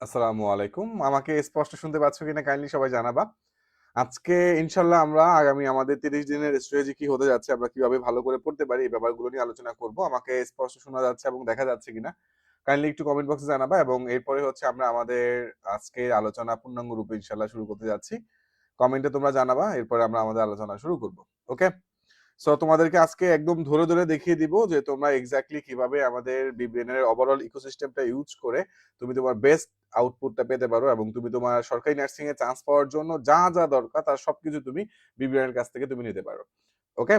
আসসালামু আলাইকুম। আমাকে স্পষ্ট শুনতে পাচ্ছ কিনা কাইন্ডলি সবাই জানাবা। আজকে ইনশাল্লাহ আমরা আগামী আমাদের 30 দিনের স্ট্র্যাটেজি কি হতে যাচ্ছে, আমরা কিভাবে ভালো করে পড়তে পারি এই ব্যাপারগুলো নিয়ে আলোচনা করব। আমাকে স্পষ্ট শোনা যাচ্ছে এবং দেখা যাচ্ছে কিনা কাইন্ডলি একটু কমেন্ট বক্সে জানাবা, এবং এরপরে হচ্ছে আমরা আমাদের আজকের আলোচনা পূর্ণাঙ্গ রূপে ইনশাল্লাহ শুরু করতে যাচ্ছি। কমেন্টে তোমরা জানাবা, এরপরে আমরা আমাদের আলোচনা শুরু করব। ওকে, সো তোমাদেরকে আজকে একদম ধরে ধরে দেখিয়ে দিব যে তোমরা এক্স্যাক্টলি কিভাবে আমাদের বিবিএন এর ওভারঅল ইকোসিস্টেমটা ইউজ করে তুমি তোমার বেস্ট আউটপুটটা পেতে পারো, এবং তুমি তোমার সরকারি নার্সিং এ চান্স পাওয়ার জন্য যা যা দরকার তার সবকিছু তুমি বিবিএন এর কাছ থেকে তুমি নিতে পারো। ওকে,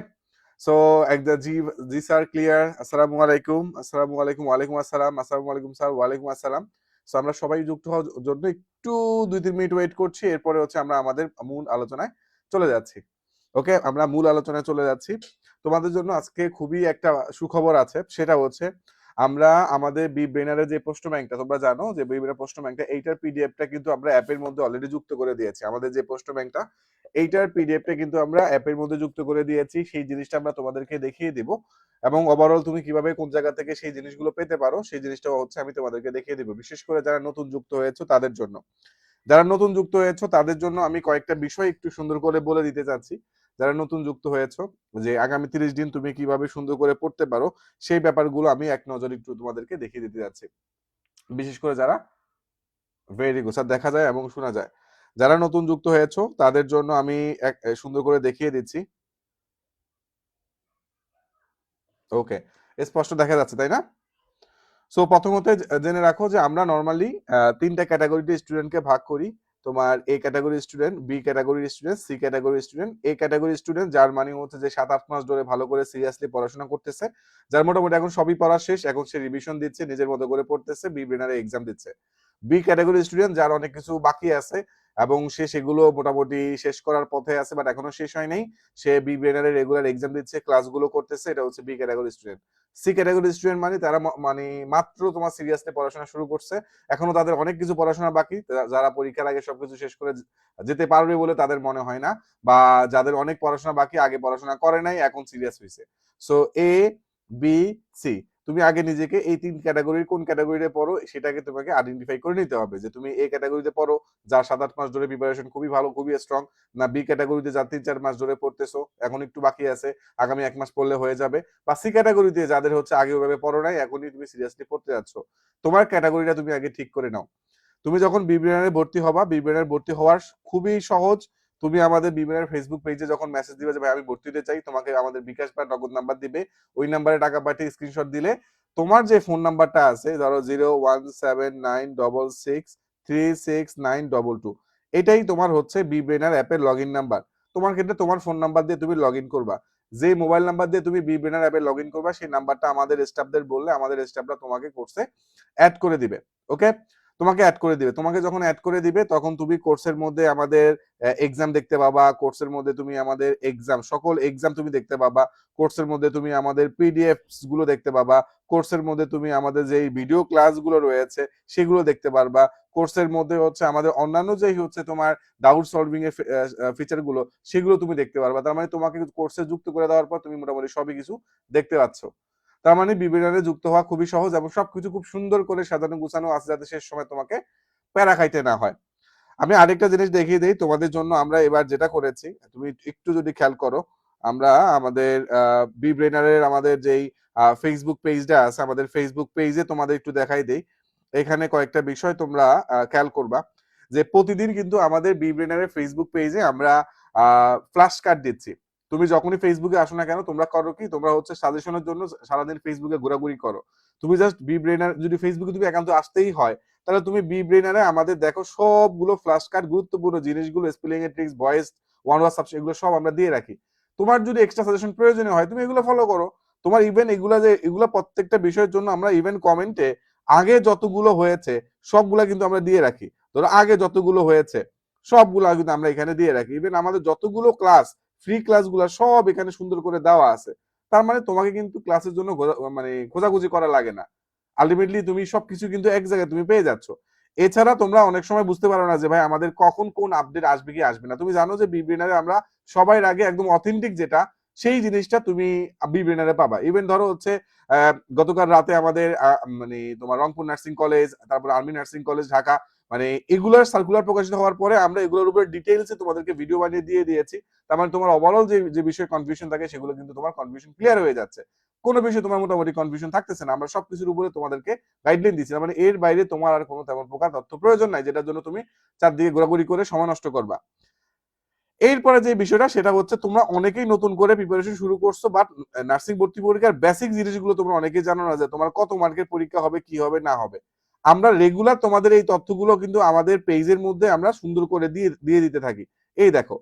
সো একদম জি, জি স্যার ক্লিয়ার। আসসালামু আলাইকুম, আসসালামু আলাইকুম, ওয়ালাইকুম আসসালাম, আসসালামু আলাইকুম স্যার, ওয়ালাইকুম আসসালাম। সো আমরা সবাই যুক্ত হওয়ার জন্য একটু 2-3 মিনিট ওয়েট করছি, এরপরে হচ্ছে আমরা আমাদের মূল আলোচনায় চলে যাচ্ছি। ওকে, আমরা মূল আলোচনায় চলে যাচ্ছি। তোমাদের জন্য আজকে খুবই একটা সুখবর আছে, সেটা হচ্ছে আমরা আমাদের বি ব্রেনারের যে প্রশ্ন ব্যাংকটা, তোমরা জানো যে বি ব্রেনার প্রশ্ন ব্যাংকটা, এইটার পিডিএফটা কিন্তু আমরা অ্যাপের মধ্যে অলরেডি যুক্ত করে দিয়েছি। আমাদের যে প্রশ্ন ব্যাংকটা, এইটার পিডিএফটা কিন্তু আমরা অ্যাপের মধ্যে যুক্ত করে দিয়েছি। সেই জিনিসটা আমরা তোমাদেরকে দেখিয়ে দিব, এবং ওভারঅল তুমি কিভাবে কোন জায়গা থেকে সেই জিনিসগুলো পেতে পারো সেই জিনিসটা হচ্ছে আমি তোমাদেরকে দেখিয়ে দিব, বিশেষ করে যারা নতুন যুক্ত হয়েছে তাদের জন্য। যারা নতুন যুক্ত হয়েছো তাদের জন্য আমি কয়েকটা বিষয় একটু সুন্দর করে বলে দিতে চাচ্ছি। যারা নতুন যুক্ত হয়েছো, যে আগামী 30 দিন তুমি কিভাবে সুন্দর করে পড়তে পারো সেই ব্যাপারগুলো আমি এক নজর একটু তোমাদেরকে দেখিয়ে দিতে যাচ্ছি। বিশেষ করে যারা, ভেরি গুড স্যার, দেখা যায় এবং শোনা যায়। যারা নতুন যুক্ত হয়েছো তাদের জন্য আমি সুন্দর করে দেখিয়ে দিচ্ছি। ওকে, স্পষ্ট দেখা যাচ্ছে তাই না? সো প্রথমত জেনে রাখো যে আমরা নর্মালি 3টা ক্যাটাগরিতে স্টুডেন্টকে ভাগ করি। তোমার A category student, B category student, C category student. A category student যার মানে হচ্ছে যে 7-8 মাস ধরে ভালো করে সিরিয়াসলি পড়াশোনা করতেছে, যার মোটামুটি এখন সবই পড়া শেষ, এখন সে রিভিশন দিচ্ছে, নিজের মতো করে পড়তেছে, বি ব্রেনারে এক্সাম দিচ্ছে। বি ক্যাটাগরি স্টুডেন্ট যার অনেক কিছু বাকি আছে এবং সে সেগুলো মোটামুটি শেষ করার পথে আছে, বাট এখনো শেষ হয় নাই। সে বি ব্রেনারে রেগুলার এক্সাম দিচ্ছে, ক্লাসগুলো করতেছে, এটা হচ্ছে B category student. C category student মানে তারা মানে মাত্র তোমার সিরিয়াসলি পড়াশোনা শুরু করছে, এখনো তাদের অনেক কিছু পড়াশোনা বাকি, যারা পরীক্ষার আগে সবকিছু শেষ করে যেতে পারবে বলে তাদের মনে হয় না, বা যাদের অনেক পড়াশোনা বাকি, আগে পড়াশোনা করে নাই এখন সিরিয়াস হয়েছে। সো এ, বি, সি, তুমি আগে নিজেকে এই 3 ক্যাটাগরির কোন ক্যাটাগরিতে পড়ো সেটাকে তোমাকে আইডেন্টিফাই করে নিতে হবে, যে তুমি এ ক্যাটাগরিতে পড়ো যার 7-8 মাস ধরে প্রিপারেশন খুবই ভালো, খুবই স্ট্রং, না বি ক্যাটাগরিতে যার 3-4 মাস ধরে পড়তেছো, এখন একটু বাকি আছে, আগামী 1 মাস পড়লে হয়ে যাবে, বা সি ক্যাটাগরিতে যাদের হচ্ছে আগে ওইভাবে পড়ো নাই, এখনই তুমি সিরিয়াসলি পড়তে যাচ্ছ। তোমার ক্যাটাগরিটা তুমি আগে ঠিক করে নাও। তুমি যখন বিবিএনএ ভর্তি হবা, বিবিএনএ ভর্তি হওয়ার খুবই সহজ। তুমি আমাদের বিবিএনএ ফেসবুক পেজে যখন মেসেজ দিবে যে ভাই আমি ভর্তি হতে চাই, তোমাকে আমাদের বিকাশ বা নগদ নাম্বার দিবে, ওই নাম্বারে টাকা পাঠিয়ে স্ক্রিনশট দিলে তোমার যে ফোন নাম্বারটা আছে, ধরো 01796363922, এটাই তোমার হচ্ছে বিবিএনএর অ্যাপের লগ ইন নাম্বার। তোমার ক্ষেত্রে তোমার ফোন নাম্বার দিয়ে তুমি লগ ইন করবা, যে মোবাইল নাম্বার দিয়ে তুমি বিবিএনএর অ্যাপে লগ ইন করবা সেই নাম্বারটা আমাদের স্টাফদের বললে আমাদের স্টাফরা তোমাকে কোর্সে অ্যাড করে দিবে। ওকে, তোমাকে অ্যাড করে দিবে। তোমাকে যখন অ্যাড করে দিবে তখন তুমি কোর্সের মধ্যে আমাদের এক্সাম দেখতে পাবা, কোর্সের মধ্যে তুমি আমাদের এক্সাম, সকল এক্সাম তুমি দেখতে পাবা, কোর্সের মধ্যে তুমি আমাদের পিডিএফ গুলো দেখতে পাবা, কোর্সের মধ্যে তুমি আমাদের যে ভিডিও ক্লাসগুলো রয়েছে সেগুলো দেখতে পারবা, কোর্সের মধ্যে হচ্ছে আমাদের অন্যান্য যেই হচ্ছে তোমার ডাউট সলভিং এর ফিচার গুলো সেগুলো তুমি দেখতে পারবা। তার মানে তোমাকে কোর্সে যুক্ত করে দেওয়ার পর তুমি মোটামুটি সবই কিছু দেখতে পাচ্ছ। তার মানে বিবিএনএ যুক্ত হওয়া খুবই সহজ এবং সবকিছু খুব সুন্দর করে সাজানো গুছানো আছে, যাতে শেষ সময় তোমাকে প্যারা খাইতে না হয়। আমি আরেকটা জিনিস দেখিয়ে দিই তোমাদের জন্য, আমরা এবার যেটা করেছি তুমি একটু যদি খেয়াল করো, আমরা আমাদের বি ব্রেনারের আমাদের যেই ফেসবুক পেজটা আছে, আমাদের ফেসবুক পেজে তোমাদের একটু দেখাই দেই। এখানে কয়েকটা বিষয় তোমরা খেয়াল করবা, যে প্রতিদিন কিন্তু আমাদের বি ব্রেনারের ফেসবুক পেজে আমরা ফ্ল্যাশ কার্ড দিচ্ছি। তুমি যখনই ফেসবুকে আসো না কেন, তোমরা করো কি, তোমরা হচ্ছে সাজেশনের জন্য সারাদিন ফেসবুকে ঘোরাঘুরি করো। তুমি জাস্ট বি ব্রেনার, যদি ফেসবুকে তুমি একান্ত আসতেই হয় তাহলে তুমি বি ব্রেনারে আমাদের দেখো সবগুলো ফ্ল্যাশ কার্ড, গুরুত্বপূর্ণ জিনিসগুলো, স্পেলিং এর tricks, voice, one word subject, এগুলো সব আমরা দিয়ে রাখি। তোমার যদি এক্সট্রা সাজেশন প্রয়োজনীয় হয় তুমি এগুলো ফলো করো। তোমার ইভেন এগুলা যে এগুলো প্রত্যেকটা বিষয়ের জন্য আমরা ইভেন কমেন্টে আগে যতগুলো হয়েছে সবগুলা কিন্তু আমরা দিয়ে রাখি। ধরো আগে যতগুলো হয়েছে সবগুলো কিন্তু আমরা এখানে দিয়ে রাখি। ইভেন আমাদের যতগুলো ক্লাস, ফ্রি ক্লাসগুলো সব এখানে সুন্দর করে দেওয়া আছে। তার মানে তোমাকে কিন্তু ক্লাসের জন্য মানে খোঁজাখুঁজি করা লাগে না, আলটিমেটলি তুমি সবকিছু কিন্তু এক জায়গায় তুমি পেয়ে যাচ্ছ। এছাড়া তোমরা অনেক সময় বুঝতে পারো না যে ভাই আমাদের কখন কোন আপডেট আসবে কি আসবে না। তুমি জানো যে বিবিএনআর আমরা সবার আগে একদম অথেন্টিক যেটা সেই জিনিসটা তুমি বি ব্রেনারে পাবা। ইভেন ধরো হচ্ছে গতকাল রাতে আমাদের মানে তোমার রংপুর নার্সিং কলেজ, তারপর আর্মি নার্সিং কলেজ ঢাকা, মানে এগুলার সার্কুলার প্রকাশিত হওয়ার পরে আমরা এগুলোর উপরে ডিটেইলসে তোমাদেরকে ভিডিও বানিয়ে দিয়ে দিয়েছি। তার মানে তোমার ওভারঅল যে বিষয়ে কনফিউশন থাকে সেগুলো কিন্তু তোমার কনফিউশন ক্লিয়ার হয়ে যাচ্ছে। কোনো বিষয়ে তোমার মোটামুটি কনফিউশন থাকতেছে না। আমরা সবকিছুর উপরে তোমাদেরকে গাইডলাইন দিচ্ছি, মানে এর বাইরে তোমার আর কোনো তেমন প্রকার তথ্য প্রয়োজন নাই যেটার জন্য তুমি চারদিকে ঘোরাঘুরি করে সময় নষ্ট করবা। এরপরে যে বিষয়টা সেটা হচ্ছে তোমরা অনেকেই নতুন করে প্রিপারেশন শুরু করছো, বাট নার্সিং ভর্তি পরীক্ষার বেসিক জিনিসগুলো তোমরা অনেকেই জানো না, যে তোমার কত মার্কের পরীক্ষা হবে, কি হবে না হবে। আমরা রেগুলার তোমাদের এই তথ্যগুলো কিন্তু আমাদের পেজের মধ্যে আমরা সুন্দর করে দিয়ে দিয়ে দিতে থাকি। এই দেখো,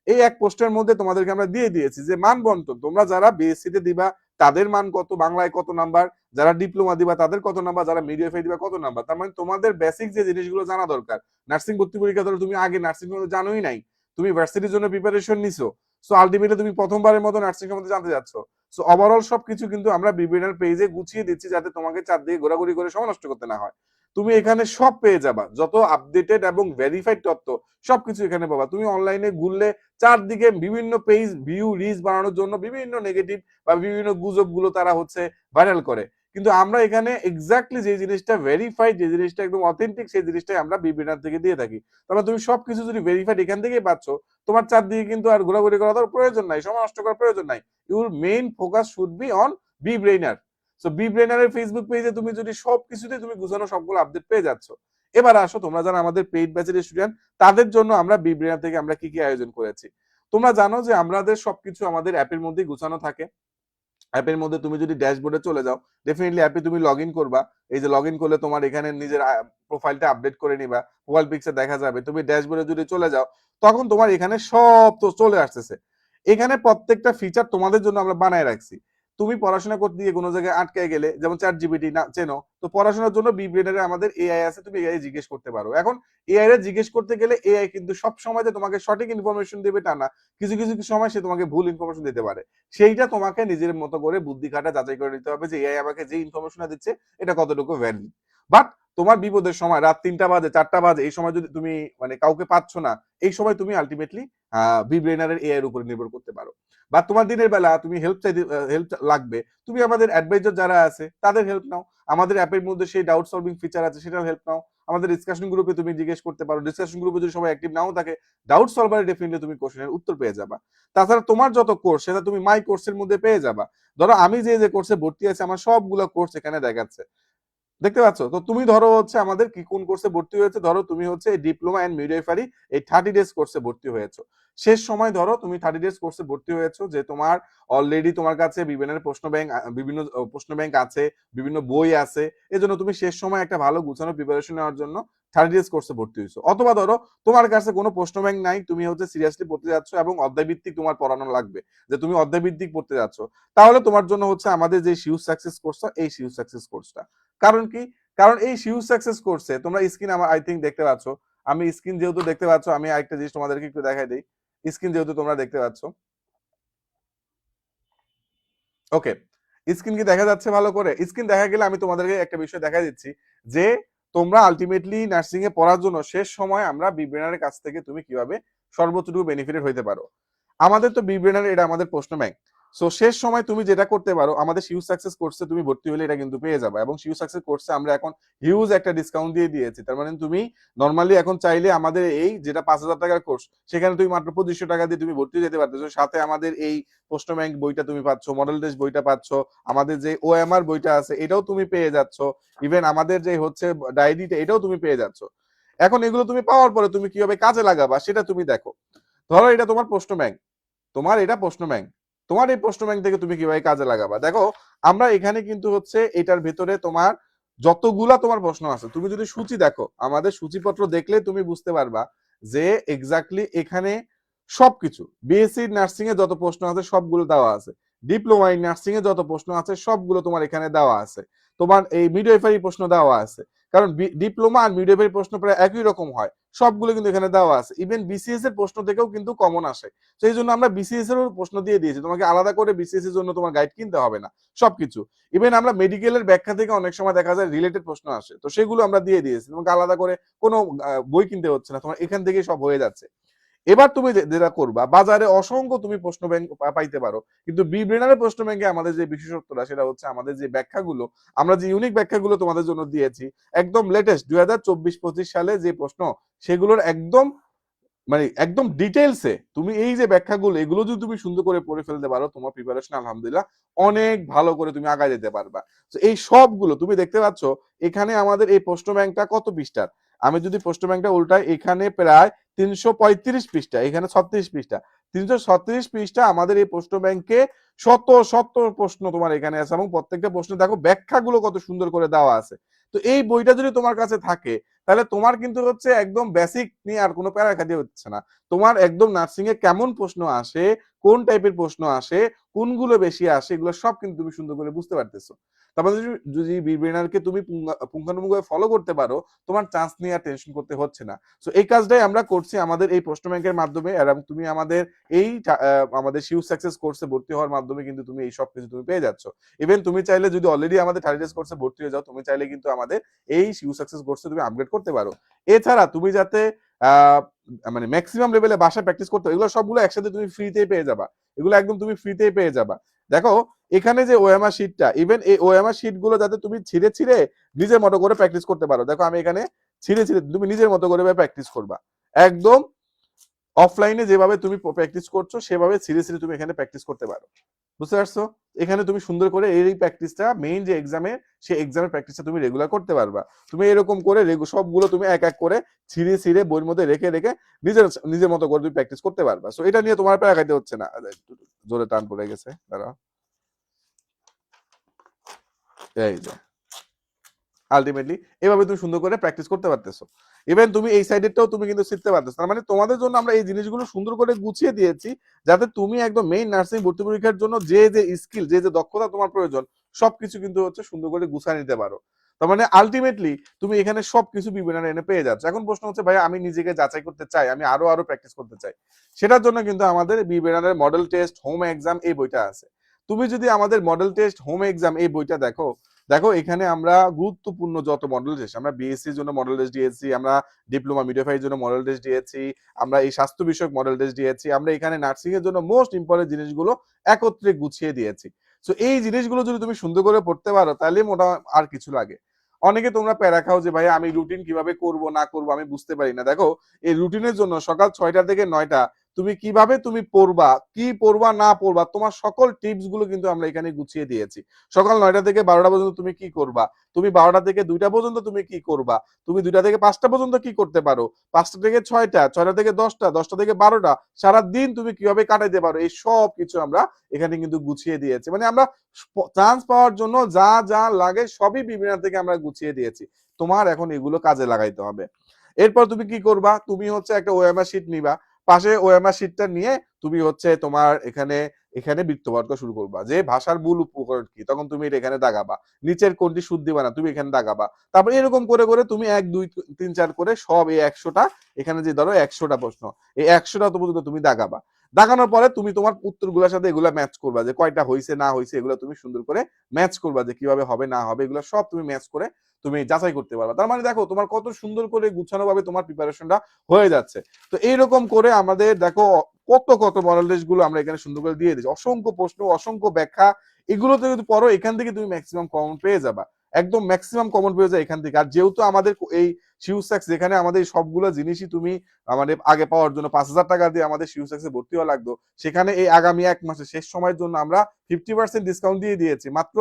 এই এক পোস্টের মধ্যে তোমাদেরকে আমরা দিয়ে দিয়েছি যে মান বন্টন, তোমরা যারা বিএসসি তে দিবা তাদের মান কত, বাংলায় কত নাম্বার, যারা ডিপ্লোমা দিবা তাদের কত নাম্বার, যারা মিডিয়াফাই দিবা কত নাম্বার। তার মানে তোমাদের বেসিক যে জিনিসগুলো জানা দরকার। নার্সিং ভর্তি পরীক্ষা ধরো তুমি আগে নার্সিং জানোই নাই, তুমি ভার্সিটির জন্য প্রিপারেশন নিছো, সো আলটিমেটলি তুমি প্রথমবারের মতো নার্সিং সম্বন্ধে জানতে যাচ্ছ। সো ওভারঅল সবকিছু কিন্তু আমরা বিবিএন পেজে গুছিয়ে দিচ্ছি যাতে তোমাকে চারদিকে ঘোরাঘুরি করে সময় নষ্ট করতে না হয়। তুমি এখানে সব পেয়ে যাবা, যত আপডেটেড এবং ভেরিফাইড তথ্য সবকিছু এখানে পাবা। তুমি অনলাইনে ঘুরলে চারদিকে বিভিন্ন পেজ ভিউ রিচ বানানোর জন্য বিভিন্ন নেগেটিভ বা বিভিন্ন গুজব গুলো তারা হচ্ছে ভাইরাল করে, কিন্তু আমরা এখানে এক্স্যাক্টলি যে জিনিসটা ভেরিফাইড, যে জিনিসটা একদম অথেন্টিক, সেই জিনিসটাই আমরা বিবিএন থেকে দিয়ে থাকি। তাহলে তুমি সবকিছু যদি ভেরিফাইড এখান থেকেই পাচ্ছ, তোমার চারদিকে কিন্তু আর ঘোরাঘুরি করার প্রয়োজন নাই, সময় নষ্ট করার প্রয়োজন নাই। Your main focus should be on B Brainer. So B ব্রেইনারের ফেসবুক পেজে তুমি যদি সবকিছুতে তুমি গুছানো সবগুলো আপডেট পেয়ে যাচ্ছ। এবার আসো, তোমরা যারা আমাদের পেইড ব্যাচের স্টুডেন্ট তাদের জন্য আমরা বি ব্রেইনার থেকে আমরা কি কি আয়োজন করেছি। তোমরা জানো যে আমাদের সবকিছু আমাদের অ্যাপের মধ্যেই গুছানো থাকে। অ্যাপের মধ্যে তুমি যদি ড্যাশবোর্ডে চলে যাও, ডেফিনেটলি অ্যাপে তুমি লগ ইন করবা। এই যে লগ ইন করলে তোমার এখানে নিজের প্রোফাইলটা আপডেট করে নিবা, প্রোফাইল পিকচার দেখা যাবে। তুমি ড্যাশবোর্ডে যদি চলে যাও তখন তোমার এখানে সব তো চলে আসতেছে। এখানে প্রত্যেকটা ফিচার তোমাদের জন্য আমরা বানায় রাখছি। তুমি পড়াশোনা করতে গিয়ে কোনো জায়গায় আটকে গেলে, যেমন চ্যাট জিপিটি না চেনো, তো পড়াশোনার জন্য বি ব্রেইনারে আমাদের এআই আছে, তুমি এআই জিজ্ঞেস করতে পারো। এখন এআই এর জিজ্ঞেস করতে গেলে এআই কিন্তু সব সময় যে তোমাকে সঠিক ইনফরমেশন দেবে তা না, কিছু কিছু সময় সে তোমাকে ভুল ইনফরমেশন দিতে পারে। সেইটা তোমাকে নিজের মতো করে বুদ্ধি খাটা যাচাই করে নিতে হবে যে এআই আমাকে যে ইনফরমেশনটা দিচ্ছে এটা কতটুকু ভ্যালিড। বাট তোমার বিপদের সময় রাত 3টা বাজে 4টা বাজে, এই সময় যদি তুমি মানে কাউকে পাচ্ছ না, এই সময় তুমি আলটিমেটলি বি ব্রেইনারের এআই এর উপর নির্ভর করতে পারো। বা তোমার দিনের বেলা তুমি হেল্প লাগবে, তুমি আমাদের অ্যাডভাইজার যারা আছে তাদের হেল্প নাও। আমাদের অ্যাপের মধ্যে সেই ডাউট সলভিং ফিচার আছে, সেটাও হেল্প নাও। আমাদের ডিসকাশন গ্রুপে তুমি জিজ্ঞেস করতে পারো, ডিসকাশন গ্রুপে যদি সবাই অ্যাক্টিভ নাও থাকে, ডাউট সলভারে ডেফিনেটলি তুমি কোশ্চেনের উত্তর পেয়ে যাবা। তাছাড়া তোমার যত কোর্স সেটা তুমি মাই কোর্সের মধ্যে পেয়ে যাবা। ধরো আমি যে কোর্সে ভর্তি আছি আমার সবগুলো কোর্স এখানে দেখাচ্ছে, দেখতে পাচ্ছ। তো তুমি ধরো হচ্ছে আমাদের কি কোন কোর্সে ভর্তি হয়েছে, ধরো তুমি হচ্ছে ডিপ্লোমা এন্ড মিডওয়াইফারি এই 30 ডেজ কোর্সে ভর্তি হয়েছো। শেষ সময় ধরো তুমি 30 ডেজ কোর্সে ভর্তি হয়েছো, যে তোমার অলরেডি তোমার কাছে বিভিন্ন প্রশ্ন ব্যাংক, বিভিন্ন প্রশ্ন ব্যাংক আছে, বিভিন্ন বই আছে, এজন্য তুমি শেষ সময় একটা ভালো গুছানো প্রিপারেশন নেওয়ার জন্য 30 ডেজ কোর্সে ভর্তি হয়েছো। অথবা ধরো তোমার কাছে কোনো প্রশ্ন ব্যাংক নাই, তুমি হচ্ছে সিরিয়াসলি পড়তে যাচ্ছ এবং অধ্যায় ভিত্তিক তোমার পড়ানো লাগবে, যে তুমি অধ্যায় ভিত্তিক পড়তে যাচ্ছ, তাহলে তোমার জন্য হচ্ছে আমাদের যে শিউজ সাকসেস কোর্সটা, এই শিউজ সাকসেস কোর্সটা। কারণ কি, কারণ এই শিউজ সাকসেস কোর্সে তোমরা স্ক্রিন আমার আই থিঙ্ক দেখতে পাচ্ছ, আমি স্ক্রিন যেহেতু দেখতে পাচ্ছ, আমি আরেকটা জিনিস তোমাদেরকে একটু দেখাই দিই। স্ক্রিন যেহেতু তোমরা দেখতে পাচ্ছ, ওকে, স্ক্রিন কি দেখা যাচ্ছে ভালো করে? স্ক্রিন দেখা গেলে আমি তোমাদেরকে একটা বিষয় দেখাই দিচ্ছি, যে তোমরা আলটিমেটলি নার্সিং এ পড়ার জন্য শেষ সময় আমরা বিব্রেনারের কাছ থেকে তুমি কিভাবে সর্বোচ্চটুকু বেনিফিটেড হইতে পারো। আমাদের তো বিব্রেনার এটা আমাদের প্রশ্ন ব্যাংক। সো শেষ সময় তুমি যেটা করতে পারো, আমাদের শিউ সাকসেস কোর্সে তুমি ভর্তি হলে এটা কিন্তু পেয়ে যাবে, এবং শিউ সাকসেস কোর্সে আমরা এখন হিউজ একটা ডিসকাউন্ট দিয়ে দিয়েছি। তার মানে তুমি নরমালি এখন চাইলে আমাদের এই যেটা 5,000 টাকার কোর্স, সেখানে তুমি মাত্র 2500 টাকা দিয়ে তুমি ভর্তি যেতে পারতেছো। সাথে আমাদের এই প্রশ্ন ব্যাংক বইটা তুমি পাচ্ছ, মডেল টেস্ট বইটা পাচ্ছ, আমাদের যে ওএমআর বইটা আছে এটাও তুমি পেয়ে যাচ্ছ, ইভেন আমাদের যে হচ্ছে ডায়েরিটা এটাও তুমি পেয়ে যাচ্ছ। এখন এগুলো তুমি পাওয়ার পরে তুমি কিভাবে কাজে লাগাবা সেটা তুমি দেখো। ধরো এটা তোমার প্রশ্ন ব্যাংক, তোমার এটা প্রশ্ন ব্যাংক, তোমার এই প্রশ্ন ব্যাংক থেকে তুমি কিভাবে কাজে লাগাবা দেখো। আমরা এখানে কিন্তু হচ্ছে এটার ভেতরে তোমার যতগুলা তোমার প্রশ্ন আছে, তুমি যদি সূচি দেখো, আমাদের সূচিপত্র দেখলে তুমি বুঝতে পারবা যে এক্স্যাক্টলি এখানে সবকিছু বিএসসি নার্সিং এ যত প্রশ্ন আছে সবগুলো দেওয়া আছে, ডিপ্লোমা ইন নার্সিং এ যত প্রশ্ন আছে সবগুলো তোমার এখানে দেওয়া আছে, তোমার এই মিডওয়াইফারি প্রশ্ন দেওয়া আছে, কারণ ডিপ্লোমা আর মিডওয়াইফারি প্রশ্ন প্রায় একই রকম হয়, সবগুলো কিন্তু এখানে দেওয়া আছে। ইভেন বিসিএস এর প্রশ্ন থেকেও কিন্তু কমন আসে, সেই জন্য আমরা বিসিএস এর প্রশ্ন দিয়ে দিয়েছি, তোমাকে আলাদা করে বিসিএস এর জন্য তোমার গাইড কিনতে হবে না, সবকিছু। ইভেন আমরা মেডিকেলের ব্যাখ্যা থেকে অনেক সময় দেখা যায় রিলেটেড প্রশ্ন আসে, তো সেগুলো আমরা দিয়ে দিয়েছি, তোমাকে আলাদা করে কোনো বই কিনতে হচ্ছে না, তোমার এখান থেকেই সব হয়ে যাচ্ছে। এবার তুমি যেটা করবা, বাজারে অসংখ্য তুমি প্রশ্ন ব্যাংক পাইতে পারো, কিন্তু বি ব্রেনারের প্রশ্ন ব্যাংকে আমাদের যে বিশেষত্বটা সেটা হচ্ছে আমাদের যে ব্যাখ্যাগুলো, আমরা যে ইউনিক ব্যাখ্যাগুলো তোমাদের জন্য দিয়েছি, একদম লেটেস্ট 2024-25 সালে যে প্রশ্ন, সেগুলোর একদম মানে একদম ডিটেলসে তুমি এই যে ব্যাখ্যাগুলো, এগুলো যদি তুমি সুন্দর করে পড়ে ফেলতে পারো, তোমার প্রিপারেশন আলহামদুলিল্লাহ অনেক ভালো করে তুমি আগায় যেতে পারবা। তো এই সবগুলো তুমি দেখতে পাচ্ছ, এখানে আমাদের এই প্রশ্ন ব্যাংকটা কত পৃষ্ঠার, আমি যদি প্রশ্ন ব্যাংকটা উল্টাই, এখানে প্রায় 335 পৃষ্ঠা, এখানে 36 পৃষ্ঠা, 336 পৃষ্ঠা আমাদের এই প্রশ্ন ব্যাংকে শত শত প্রশ্ন তোমার এখানে আছে, এবং প্রত্যেকটা প্রশ্ন দেখো ব্যাখ্যাগুলো কত সুন্দর করে দেওয়া আছে। তো এই বইটা যদি তোমার কাছে থাকে, তাহলে তোমার কিন্তু হচ্ছে একদম বেসিক নিয়ে আর কোনো প্যারাখাতি হচ্ছে না। তোমার একদম নার্সিং এ কেমন প্রশ্ন আসে, কোন টাইপের প্রশ্ন আসে, কোনগুলো বেশি আসে, এগুলো সব কিন্তু তুমি সুন্দর করে বুঝতে পারতেছো। তারপর যদি বিব্রেনারকে তুমি পুঙ্খানুপুঙ্খভাবে ফলো করতে পারো, তোমার চান্স নিয়ে আর টেনশন করতে হচ্ছে না। সো এই কাজটাই আমরা করছি আমাদের এই প্রশ্ন ব্যাংকের মাধ্যমে, এবং তুমি আমাদের এই আমাদের শিউ সাকসেস কোর্সে ভর্তি হওয়ার মাধ্যমে কিন্তু তুমি এই সব কিছু তুমি পেয়ে যাচ্ছ। ইভেন তুমি চাইলে যদি অলরেডি আমাদের 30 ডেজ কোর্সে ভর্তি হয়ে যাও, তুমি চাইলে কিন্তু আমাদের এই শিউ সাকসেস কোর্সে তুমি আপগ্রেড করতে পারো। এছাড়া তুমি যাতে মানে ম্যাক্সিমাম লেভেলে বাসায় প্র্যাকটিস করতে, এগুলো সবগুলো একসাথে তুমি ফ্রিতেই পেয়ে যাবা, এগুলো একদম তুমি ফ্রিতেই পেয়ে যাবা। দেখো এখানে যে ওএমআর শিটটা, ইভেন এই ওএমআর শিট গুলো যাতে তুমি ছিঁড়ে ছিঁড়ে নিজের মতো করে প্র্যাকটিস করতে পারো, দেখো আমি এখানে ছিঁড়ে ছিঁড়ে তুমি নিজের মতো করে প্র্যাকটিস করবা, একদম অফলাইনে যেভাবে তুমি প্র্যাকটিস করছো সেভাবে ছিঁড়ে ছিঁড়ে তুমি এখানে প্র্যাকটিস করতে পারো। বুঝতে পারছো? এখানে তুমি সুন্দর করে এই প্র্যাকটিসটা, মেইন যে এক্সামে, সেই এক্সামের প্র্যাকটিসটা তুমি রেগুলার করতে পারবা। তুমি এরকম করে সবগুলো তুমি এক এক করে ছিঁড়ে ছিঁড়ে বইয়ের মধ্যে রেখে রেখে নিজের নিজের মতো করে তুমি প্র্যাকটিস করতে পারবা। সো এটা নিয়ে তোমার প্যারা খাইতে হচ্ছে না। জোরে টান পড়ে গেছে, দাঁড়াও। এই যে আলটিমেটলি এভাবে তুমি সুন্দর করে প্র্যাকটিস করতে পারতেছো। ইভেন তুমি এই সাইডেরটাও তুমি কিন্তু শিখতে পারতেছো। তার মানে তোমাদের জন্য আমরা এই জিনিসগুলো সুন্দর করে গুছিয়ে দিয়েছি, যাতে তুমি একদম মেইন নার্সিং ভর্তি পরীক্ষার জন্য যে যে স্কিল, যে যে দক্ষতা তোমার প্রয়োজন, সবকিছু কিন্তু হচ্ছে সুন্দর করে গুছিয়ে নিতে পারো। তার মানে আলটিমেটলি তুমি এখানে সবকিছু বিবেচনা এনে পেয়ে যাচ্ছ। এখন প্রশ্ন হচ্ছে, ভাই আমি নিজেকে যাচাই করতে চাই, আমি আরো আরো প্র্যাকটিস করতে চাই, সেটার জন্য কিন্তু আমাদের বিবেচনার মডেল টেস্ট হোম এক্সাম এই বইটা আছে। তুমি যদি আমাদের মডেল টেস্ট হোম এক্সাম এই বইটা দেখো, দেখো এখানে আমরা গুরুত্বপূর্ণ যত মডেল টেস্ট, আমরা বিএসসি এর জন্য মডেল টেস্ট দিয়েছি, আমরা ডিপ্লোমা মিডিওফাইয়ের জন্য মডেল টেস্ট দিয়েছি, আমরা এই স্বাস্থ্য বিষয়ক মডেল টেস্ট দিয়েছি, আমরা এখানে নার্সিং এর জন্য মোস্ট ইম্পর্টেন্ট জিনিসগুলো একত্রে গুছিয়ে দিয়েছি। সো এই জিনিসগুলো যদি তুমি সুন্দর করে পড়তে পারো, তাহলে মোটা আর কিছু লাগে। অনেকে তোমরা প্যারা খাও যে ভাই আমি রুটিন কিভাবে করব না করব আমি বুঝতে পারি না। দেখো এই রুটিনের জন্য সকাল 6টা থেকে 9টা তুমি কিভাবে তুমি পড়বা, কি পড়বা না পড়বা, তোমার সকল টিপস গুলো কিন্তু আমরা এখানে গুছিয়ে দিয়েছি। সকাল 9টা থেকে 12টা পর্যন্ত তুমি কি করবা, তুমি 12টা থেকে 2টা পর্যন্ত তুমি কি করবা, তুমি 2টা থেকে 5টা পর্যন্ত কি করতে পারো, 5টা থেকে 6টা, 6টা থেকে 10টা, 10টা থেকে 12টা, সারাদিন তুমি কিভাবে কাটাইতে পারো, এই সব কিছু আমরা এখানে কিন্তু গুছিয়ে দিয়েছি। মানে আমরা চান্স পাওয়ার জন্য যা যা লাগে সবই বিভিন্ন থেকে আমরা গুছিয়ে দিয়েছি। তোমার এখন এগুলো কাজে লাগাইতে হবে। এরপর তুমি কি করবা, তুমি হচ্ছে একটা ওএমআর শিট নিবা, পাশে ওএমআর শিটটা নিয়ে তুমি হচ্ছে তোমার এখানে এখানে বৃত্তবর্গ শুরু করবা, যে ভাষার মূল উপকরণ কি, তখন তুমি এটা এখানে দাগাবা, নিচের কোনটি সুদ দিবা না তুমি এখানে দাগাবা। তারপর এরকম করে করে তুমি 1 2 3 4 করে সব এই 100টা, এখানে যে ধরো 100টা প্রশ্ন, এই 100টা পর্যন্ত তুমি দাগাবা। দাগানোর পরে তুমি তোমার উত্তরগুলোর সাথে এগুলা ম্যাচ করবা, যে কয়টা হয়েছে না হয়েছে এগুলো তুমি সুন্দর করে ম্যাচ করবা, যে কিভাবে হবে না হবে এগুলো সব তুমি ম্যাচ করে তুমি যাচাই করতে পারবা। তার মানে দেখো তোমার কত সুন্দর করে গুছানো ভাবে তোমার প্রিপারেশনটা হয়ে যাচ্ছে। তো এইরকম করে আমাদের দেখো কত কত মডেল টেস্ট গুলো আমরা এখানে সুন্দর করে দিয়ে দিচ্ছি, অসংখ্য প্রশ্ন, অসংখ্য ব্যাখ্যা, এগুলোতে যদি পড়ো এখান থেকে তুমি ম্যাক্সিমাম কমন পেয়ে যাবা, একদম ম্যাক্সিমাম কমন পেয়ে যায় এখান থেকে। আর যেহেতু আমাদের এই শিউস্যাক্স, যেখানে আমাদের সবগুলো জিনিসই তুমি আমাদের আগে পাওয়ার জন্য 5,000 টাকা দিয়ে আমাদের শিউস্যাক্সে ভর্তি হওয়া লাগতো, সেখানে এই আগামী 1 মাসে শেষ সময়ের জন্য আমরা 50% ডিসকাউন্ট দিয়ে দিয়েছি, মাত্র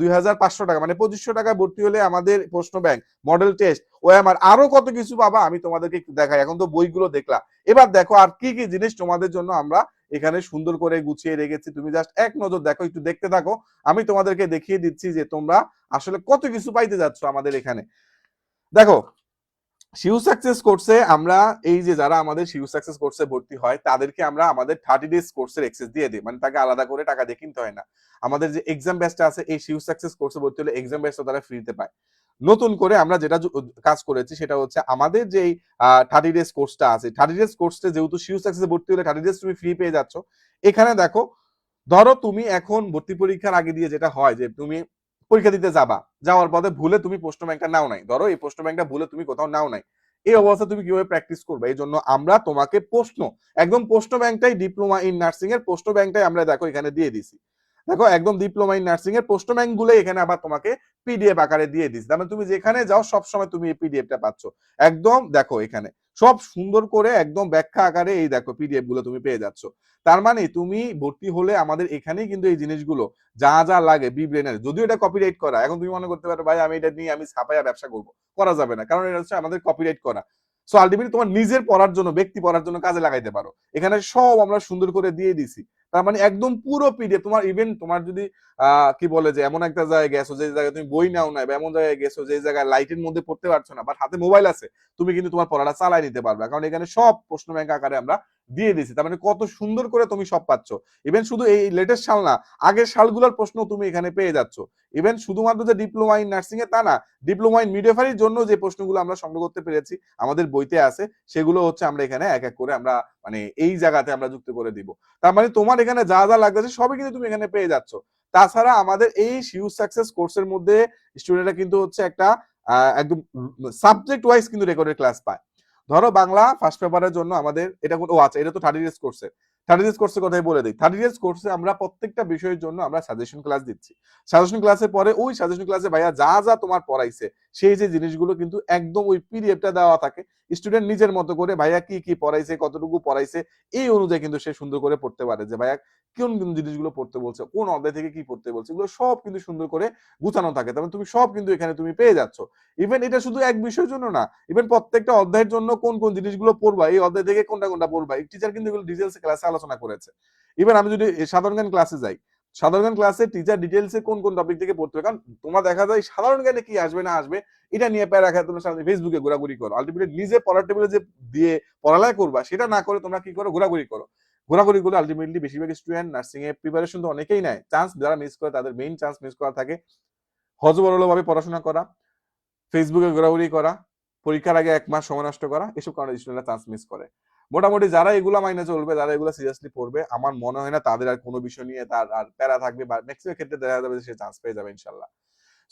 2,500 টাকা, মানে 2500 টাকা ভর্তি হলে আমাদের প্রশ্ন ব্যাংক, মডেল টেস্ট, ওএমআর, আরো কত কিছু পাবা আমি তোমাদেরকে একটু দেখাই। এখন তো বইগুলো দেখলা, এবার দেখো আর কি কি জিনিস তোমাদের জন্য আমরা এখানে সুন্দর করে গুছিয়ে রেখেছি। তুমি জাস্ট এক নজর দেখো, একটু দেখতে থাকো, আমি তোমাদেরকে দেখিয়ে দিচ্ছি যে তোমরা আসলে কত কিছু পাইতে যাচ্ছ আমাদের এখানে। দেখো শিউ সাকসেস কোর্সে আমরা এই যে যারা আমাদের শিউ সাকসেস কোর্সে ভর্তি হয় তাদেরকে আমরা আমাদের 30 ডেজ কোর্সের অ্যাক্সেস দিয়ে দিই, মানে তাকে আলাদা করে টাকা দিয়ে কিনতে হয় না। আমাদের যে এক্সাম ব্যাচটা আছে, এই শিউ সাকসেস কোর্সে ভর্তি হলে এক্সাম ব্যাচটা তারা ফ্রিতে পায়। নতুন করে আমরা যেটা কাজ করেছি সেটা হচ্ছে আমাদের যে 30 ডেজ কোর্সটা আছে, 30 ডেজ কোর্সটা যেহেতু শিউ সাকসেসে ভর্তি হলে 30 ডেজ তুমি ফ্রি পেয়ে যাচ্ছ। এখানে দেখো, ধরো তুমি এখন ভর্তি পরীক্ষার আগে দিয়ে যেটা হয় যে তুমি পরীক্ষা দিতে যাবা, যাওয়ার পথে ভুলে তুমি প্রশ্ন ব্যাংকটা নাও নাই, ধরো এই প্রশ্ন ব্যাংকটা ভুলে তুমি কোথাও নাও নাই, এই অবস্থা তুমি কিভাবে প্র্যাকটিস করবে? এই জন্য আমরা তোমাকে প্রশ্ন, একদম প্রশ্ন ব্যাংকটাই ডিপ্লোমা ইন নার্সিং এর প্রশ্ন ব্যাংকটাই আমরা দেখো এখানে দিয়ে দিছি। দেখো একদম ডিপ্লোমা ইন নার্সিং এর প্রশ্ন ব্যাংক গুলো এখানে আবার তোমাকে পিডিএফ আকারে দিয়ে দিছি। তার মানে তুমি যেখানে যাও সব সময় তুমি এই পিডিএফটা পাচ্ছ। একদম দেখো এখানে সব সুন্দর করে একদম ব্যাখ্যা আকারে এই দেখো পিডিএফ গুলো তুমি পেয়ে যাচ্ছ। তার মানে তুমি ভর্তি হলে আমাদের এখানেই কিন্তু এই জিনিসগুলো যা যা লাগে বি ব্রেনের, যদিও এটা কপিরাইট করা, এখন তুমি মনে করতে পারো ভাই আমি এটা নিয়ে আমি ছাপাইয়া ব্যবসা করবো, করা যাবে না, কারণ এটা হচ্ছে আমাদের কপিরাইট করা। সো আলটিমেটলি তোমার নিজের পড়ার জন্য, ব্যক্তি পড়ার জন্য কাজে লাগাইতে পারো। এখানে সব আমরা সুন্দর করে দিয়ে দিছি। তার মানে একদম পুরো পিডিএফ তোমার, ইভেন তোমার যদি কি বলে যে এমন একটা জায়গায় গেছো যে জায়গায় তুমি বই নাও নাই, বা এমন জায়গায় গেছো যে জায়গায় লাইটের মধ্যে পড়তে পারছো না, বাট হাতে মোবাইল আছে, তুমি কিন্তু তোমার পড়াটা চালাই নিতে পারবে, কারণ এখানে সব প্রশ্ন ব্যাংক আকারে আমরা দিয়ে দিছি। তার মানে কত সুন্দর করে তুমি সব পাচ্ছ। ইভেন শুধু এই লেটেস্ট সাল না, আগের সালগুলোর প্রশ্ন তুমি এখানে পেয়ে যাচ্ছ। ইভেন শুধুমাত্র যে ডিপ্লোমা ইন নার্সিং এ তা না, ডিপ্লোমা ইন মিডওয়াইফারির জন্য যে প্রশ্নগুলো আমরা সংগ্রহ করতে পেরেছি আমাদের বইতে আছে, সেগুলো হচ্ছে আমরা এখানে এক এক করে আমরা মানে এই জায়গাতে আমরা যুক্ত করে দিব। তার মানে তোমার এখানে যা যা লাগতেছে সবই কিন্তু তুমি এখানে পেয়ে যাচ্ছ। তাছাড়া আমাদের এই শিউ সাকসেস কোর্সের মধ্যে স্টুডেন্টরা কিন্তু হচ্ছে একটা একদম সাবজেক্ট ওয়াইজ কিন্তু রেকর্ডেড ক্লাস পায়। ধরো বাংলা ফার্স্ট পেপারের জন্য আমাদের এটা, ও আচ্ছা এটা তো 30 ডেজ কোর্সে, 30 ডেজ কোর্সের কথাই বলে দিই। 30 ডেজ কোর্সে আমরা প্রত্যেকটা বিষয়ের জন্য আমরা সাজেশন ক্লাস দিচ্ছি। সাজেশন ক্লাসের পরে ওই সাজেশন ক্লাসে ভাইয়া যা যা তোমার পড়াইছে সেই যে জিনিসগুলো কিন্তু একদম ওই পিডিএফটা দেওয়া থাকে। স্টুডেন্ট নিজের মতো করে ভাইয়া কি কি পড়াইছে, কতটুকু পড়াইছে, এই অনুযায়ী কিন্তু সে সুন্দর করে পড়তে পারে যে ভাইয়া কোন কোন জিনিসগুলো পড়তে বলছে, কোন অধ্যায় থেকে কি পড়তে বলছে, এগুলো সব কিন্তু সুন্দর করে গুছানো থাকে। তবে তুমি সব কিন্তু এখানে তুমি পেয়ে যাচ্ছ। ইভেন এটা শুধু এক বিষয়ের জন্য না, ইভেন প্রত্যেকটা অধ্যায়ের জন্য কোন কোন জিনিসগুলো পড়বা, এই অধ্যায় থেকে কোনটা কোনটা পড়বা, টিচার কিন্তু এগুলো ডিটেলস ক্লাসে আলোচনা করেছে। ইভেন আমি যদি সাধারণ জ্ঞান ক্লাসে যাই, সাধারণ জ্ঞান ক্লাসে টিচার ডিটেলসে কোন কোন টপিক থেকে পড়তে হবে, কারণ তোমার দেখা যায় সাধারণ জ্ঞানে কি আসবে না আসবে এটা নিয়ে প্যারা খায় তোমরা ফেসবুকে ঘোরাঘুরি করো, আলটিমেটলি নিজে পড়ার টেবিলে যে দিয়ে পড়ালেখা করবা সেটা না করে তোমরা কি করো, ঘোরাঘুরি করো। ঘোরাঘুরি করলে আলটিমেটলি বেশিরভাগ স্টুডেন্ট নার্সিং এ প্রিপারেশন তো অনেকেই নেয়, চান্স যারা মিস করে তাদের মেইন চান্স মিস করা থাকে হজবরল ভাবে পড়াশোনা করা, ফেসবুকে ঘোরাঘুরি করা, পরীক্ষার আগে 1 মাস সময় নষ্ট করা, এসব কারণে স্টুডেন্টরা চান্স মিস করে। মোটামুটি যারা এগুলা মাইনে চলবে, যারা এগুলা সিরিয়াসলি পড়বে, আমার মনে হয় না তাদের আর কোনো বিষয় নিয়ে তার আর প্যারা থাকবে, বা ম্যাক্সিমাম ক্ষেত্রে দেখা যাবে যে সে চান্স পেয়ে যাবে ইনশাল্লাহ।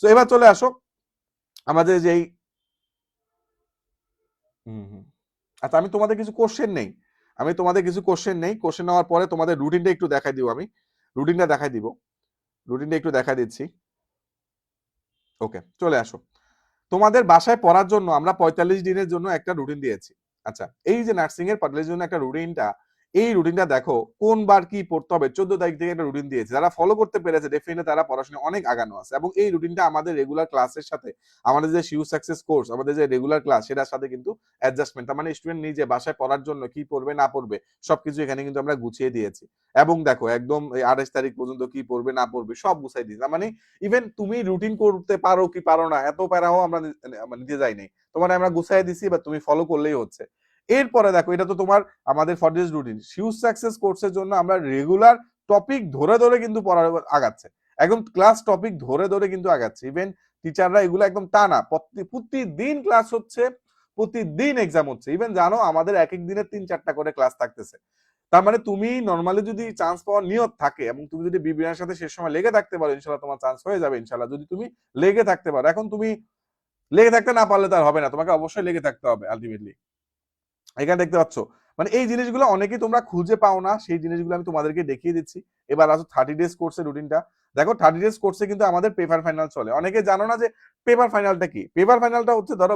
সো এবার চলে আসো আমাদের যেই আচ্ছা আমি তোমাদের কিছু কোশ্চেন নেই, আমি তোমাদের কিছু কোশ্চেন নেই, কোশ্চেন নেওয়ার পরে তোমাদের রুটিনটা একটু দেখাই দিব, আমি রুটিনটা দেখাই দিব, রুটিনটা একটু দেখা দিচ্ছি। ওকে চলে আসো। তোমাদের বাসায় পড়ার জন্য আমরা 45 দিনের জন্য একটা রুটিন দিয়েছি। আচ্ছা এই যে নার্সিং এর 45 জন্য একটা রুটিনটা, এই রুটিনটা দেখো কোন বার কি পড়তে হবে, 14 তারিখ থেকে একটা রুটিন দিয়েছে। যারা ফলো করতে পেরেছে ডেফিনেটলি তারা পড়াশোনা অনেক আগানো আছে, এবং এই রুটিনটা আমাদের রেগুলার ক্লাসের সাথে, আমাদের যে শিউ সাকসেস কোর্স, আমাদের যে রেগুলার ক্লাস সেটার সাথে কিন্তু অ্যাডজাস্টমেন্ট, তার মানে স্টুডেন্ট নিজে বাসায় পড়ার জন্য কি পড়বে না পড়বে সবকিছু এখানে কিন্তু আমরা গুছিয়ে দিয়েছি। এবং দেখো একদম 28 তারিখ পর্যন্ত কি পড়বে না পড়বে সব গুছাই দিয়েছি। মানে ইভেন তুমি রুটিন করতে পারো কি পারো না এত প্যারাও আমরা নিতে যাই নাই, তোমার আমরা গুছাই দিছি, বা তুমি ফলো করলেই হচ্ছে। এরপরে দেখো এটা তো তোমার আমাদের ফরডেস রুটিন, শিউজ সাকসেস কোর্সের জন্য আমরা রেগুলার টপিক ধরে ধরে কিন্তু পড়া আগাচ্ছে, একদম ক্লাস টপিক ধরে ধরে কিন্তু আগাচ্ছে। ইভেন টিচাররা এগুলো একদম টানা প্রতিদিন ক্লাস হচ্ছে, প্রতিদিন এক্সাম হচ্ছে। ইভেন জানো আমাদের এক এক দিনে 3-4টা করে ক্লাস থাকতেছে। তার মানে তুমি নরমালি যদি চান্স পাওয়ার নিয়ত থাকে এবং তুমি যদি বিবিআর সাথে শেষ সময় লেগে থাকতে পারো, ইনশাল্লাহ তোমার চান্স হয়ে যাবে ইনশাল্লাহ, যদি তুমি লেগে থাকতে পারো। এখন তুমি লেগে থাকতে না পারলে তার হবে না, তোমাকে অবশ্যই লেগে থাকতে হবে আলটিমেটলি। এখানে দেখতে পাচ্ছ মানে এই জিনিসগুলো অনেকেই তোমরা খুঁজে পাও না, সেই জিনিসগুলো আমি তোমাদেরকে দেখিয়ে দিচ্ছি। এবার আসো 30 ডেজ কোর্সের রুটিনটা দেখো। 30 ডেজ কোর্সে কিন্তু আমাদের পেপার ফাইনাল চলে। অনেকে জানো না যে পেপার ফাইনালটা কি। পেপার ফাইনালটা হচ্ছে ধরো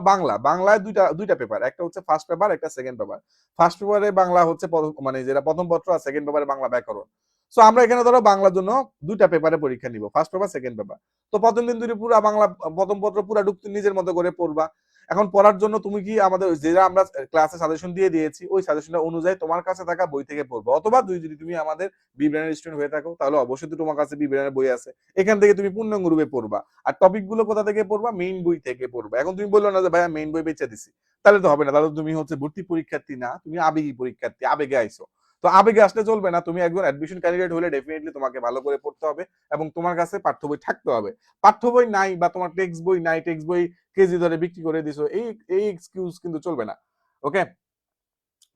বাংলায় দুইটা পেপার, একটা হচ্ছে ফার্স্ট পেপার, একটা সেকেন্ড পেপার। ফার্স্ট পেপারে বাংলা হচ্ছে মানে যেটা প্রথম পত্র, আর সেকেন্ড পেপারে বাংলা ব্যাকরণ। সো আমরা এখানে ধরো বাংলার জন্য দুইটা পেপারে পরীক্ষা নিব, ফার্স্ট পেপার সেকেন্ড পেপার। তো প্রথম দিন তুমি পুরো বাংলা প্রথম পত্র পুরো ঢুকতে নিজের মতো করে পড়বা। এখন পড়ার জন্য তুমি কি আমাদের যেটা আমরা ক্লাসে সাজেশন দিয়ে দিয়েছি ওই সাজেশনটা অনুযায়ী তোমার কাছে থাকা বই থেকে পড়বে, অথবা যদি তুমি আমাদের বি ব্র্যান্ডের স্টুডেন্ট হয়ে থাকো তাহলে অবশ্যই তো তোমার কাছে বি ব্র্যান্ডের বই আছে, এখান থেকে তুমি পূর্ণাঙ্গ রূপে পড়বা। আর টপিক গুলো কোথা থেকে পড়বা, মেইন বই থেকে পড়বা। এখন তুমি বললো না যে ভাইয়া মেইন বই বেঁচে দিছি, তাহলে তো হবে না, তাহলে তুমি হচ্ছে ভর্তি পরীক্ষার্থী না, তুমি আবেগী পরীক্ষার্থী, আবেগে আইছো। তো আবেগে আসলে চলবে না, তুমি একজন অ্যাডমিশন ক্যান্ডিডেট হলে ডেফিনেটলি তোমাকে ভালো করে পড়তে হবে এবং তোমার কাছে পাঠ্য বই থাকতে হবে। পাঠ্য বই নাই বা তোমার টেক্সট বই নাই, টেক্সট বই কেজি ধরে বিক্রি করে দিছো, এই এক্সকিউজ কিন্তু চলবে না। ওকে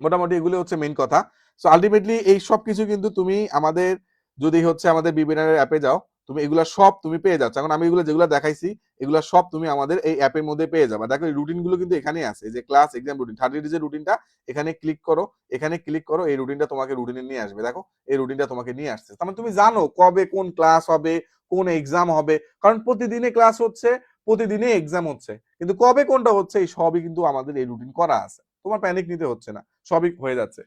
মোটামুটি এগুলো হচ্ছে মেইন কথা। সো আলটিমেটলি এই সব কিছু কিন্তু তুমি আমাদের যদি হচ্ছে আমাদের বিবিনারের অ্যাপে যাও, তুমি এগুলা সব তুমি পেয়ে যাচ্ছ। এখন আমি এগুলো যেগুলো দেখাইছি এগুলা সব তুমি আমাদের এই অ্যাপের মধ্যে পেয়ে যাবে। দেখো এই রুটিন গুলো কিন্তু এখানেই আছে, এই যে ক্লাস এক্সাম রুটিন 30 ডেজের রুটিনটা এখানে ক্লিক করো, এখানে ক্লিক করো, এই রুটিনটা তোমাকে রুটিনে নিয়ে আসবে। দেখো এই রুটিনটা তোমাকে নিয়ে আসছে, তার মানে তুমি জানো কবে কোন ক্লাস হবে, কোন এক্সাম হবে, কারণ প্রতিদিনে ক্লাস হচ্ছে, প্রতিদিনে এক্সাম হচ্ছে, কিন্তু কবে কোনটা হচ্ছে এই সবই কিন্তু আমাদের এই রুটিন করা আছে। তোমার প্যানিক নিতে হচ্ছে না, সবই হয়ে যাচ্ছে।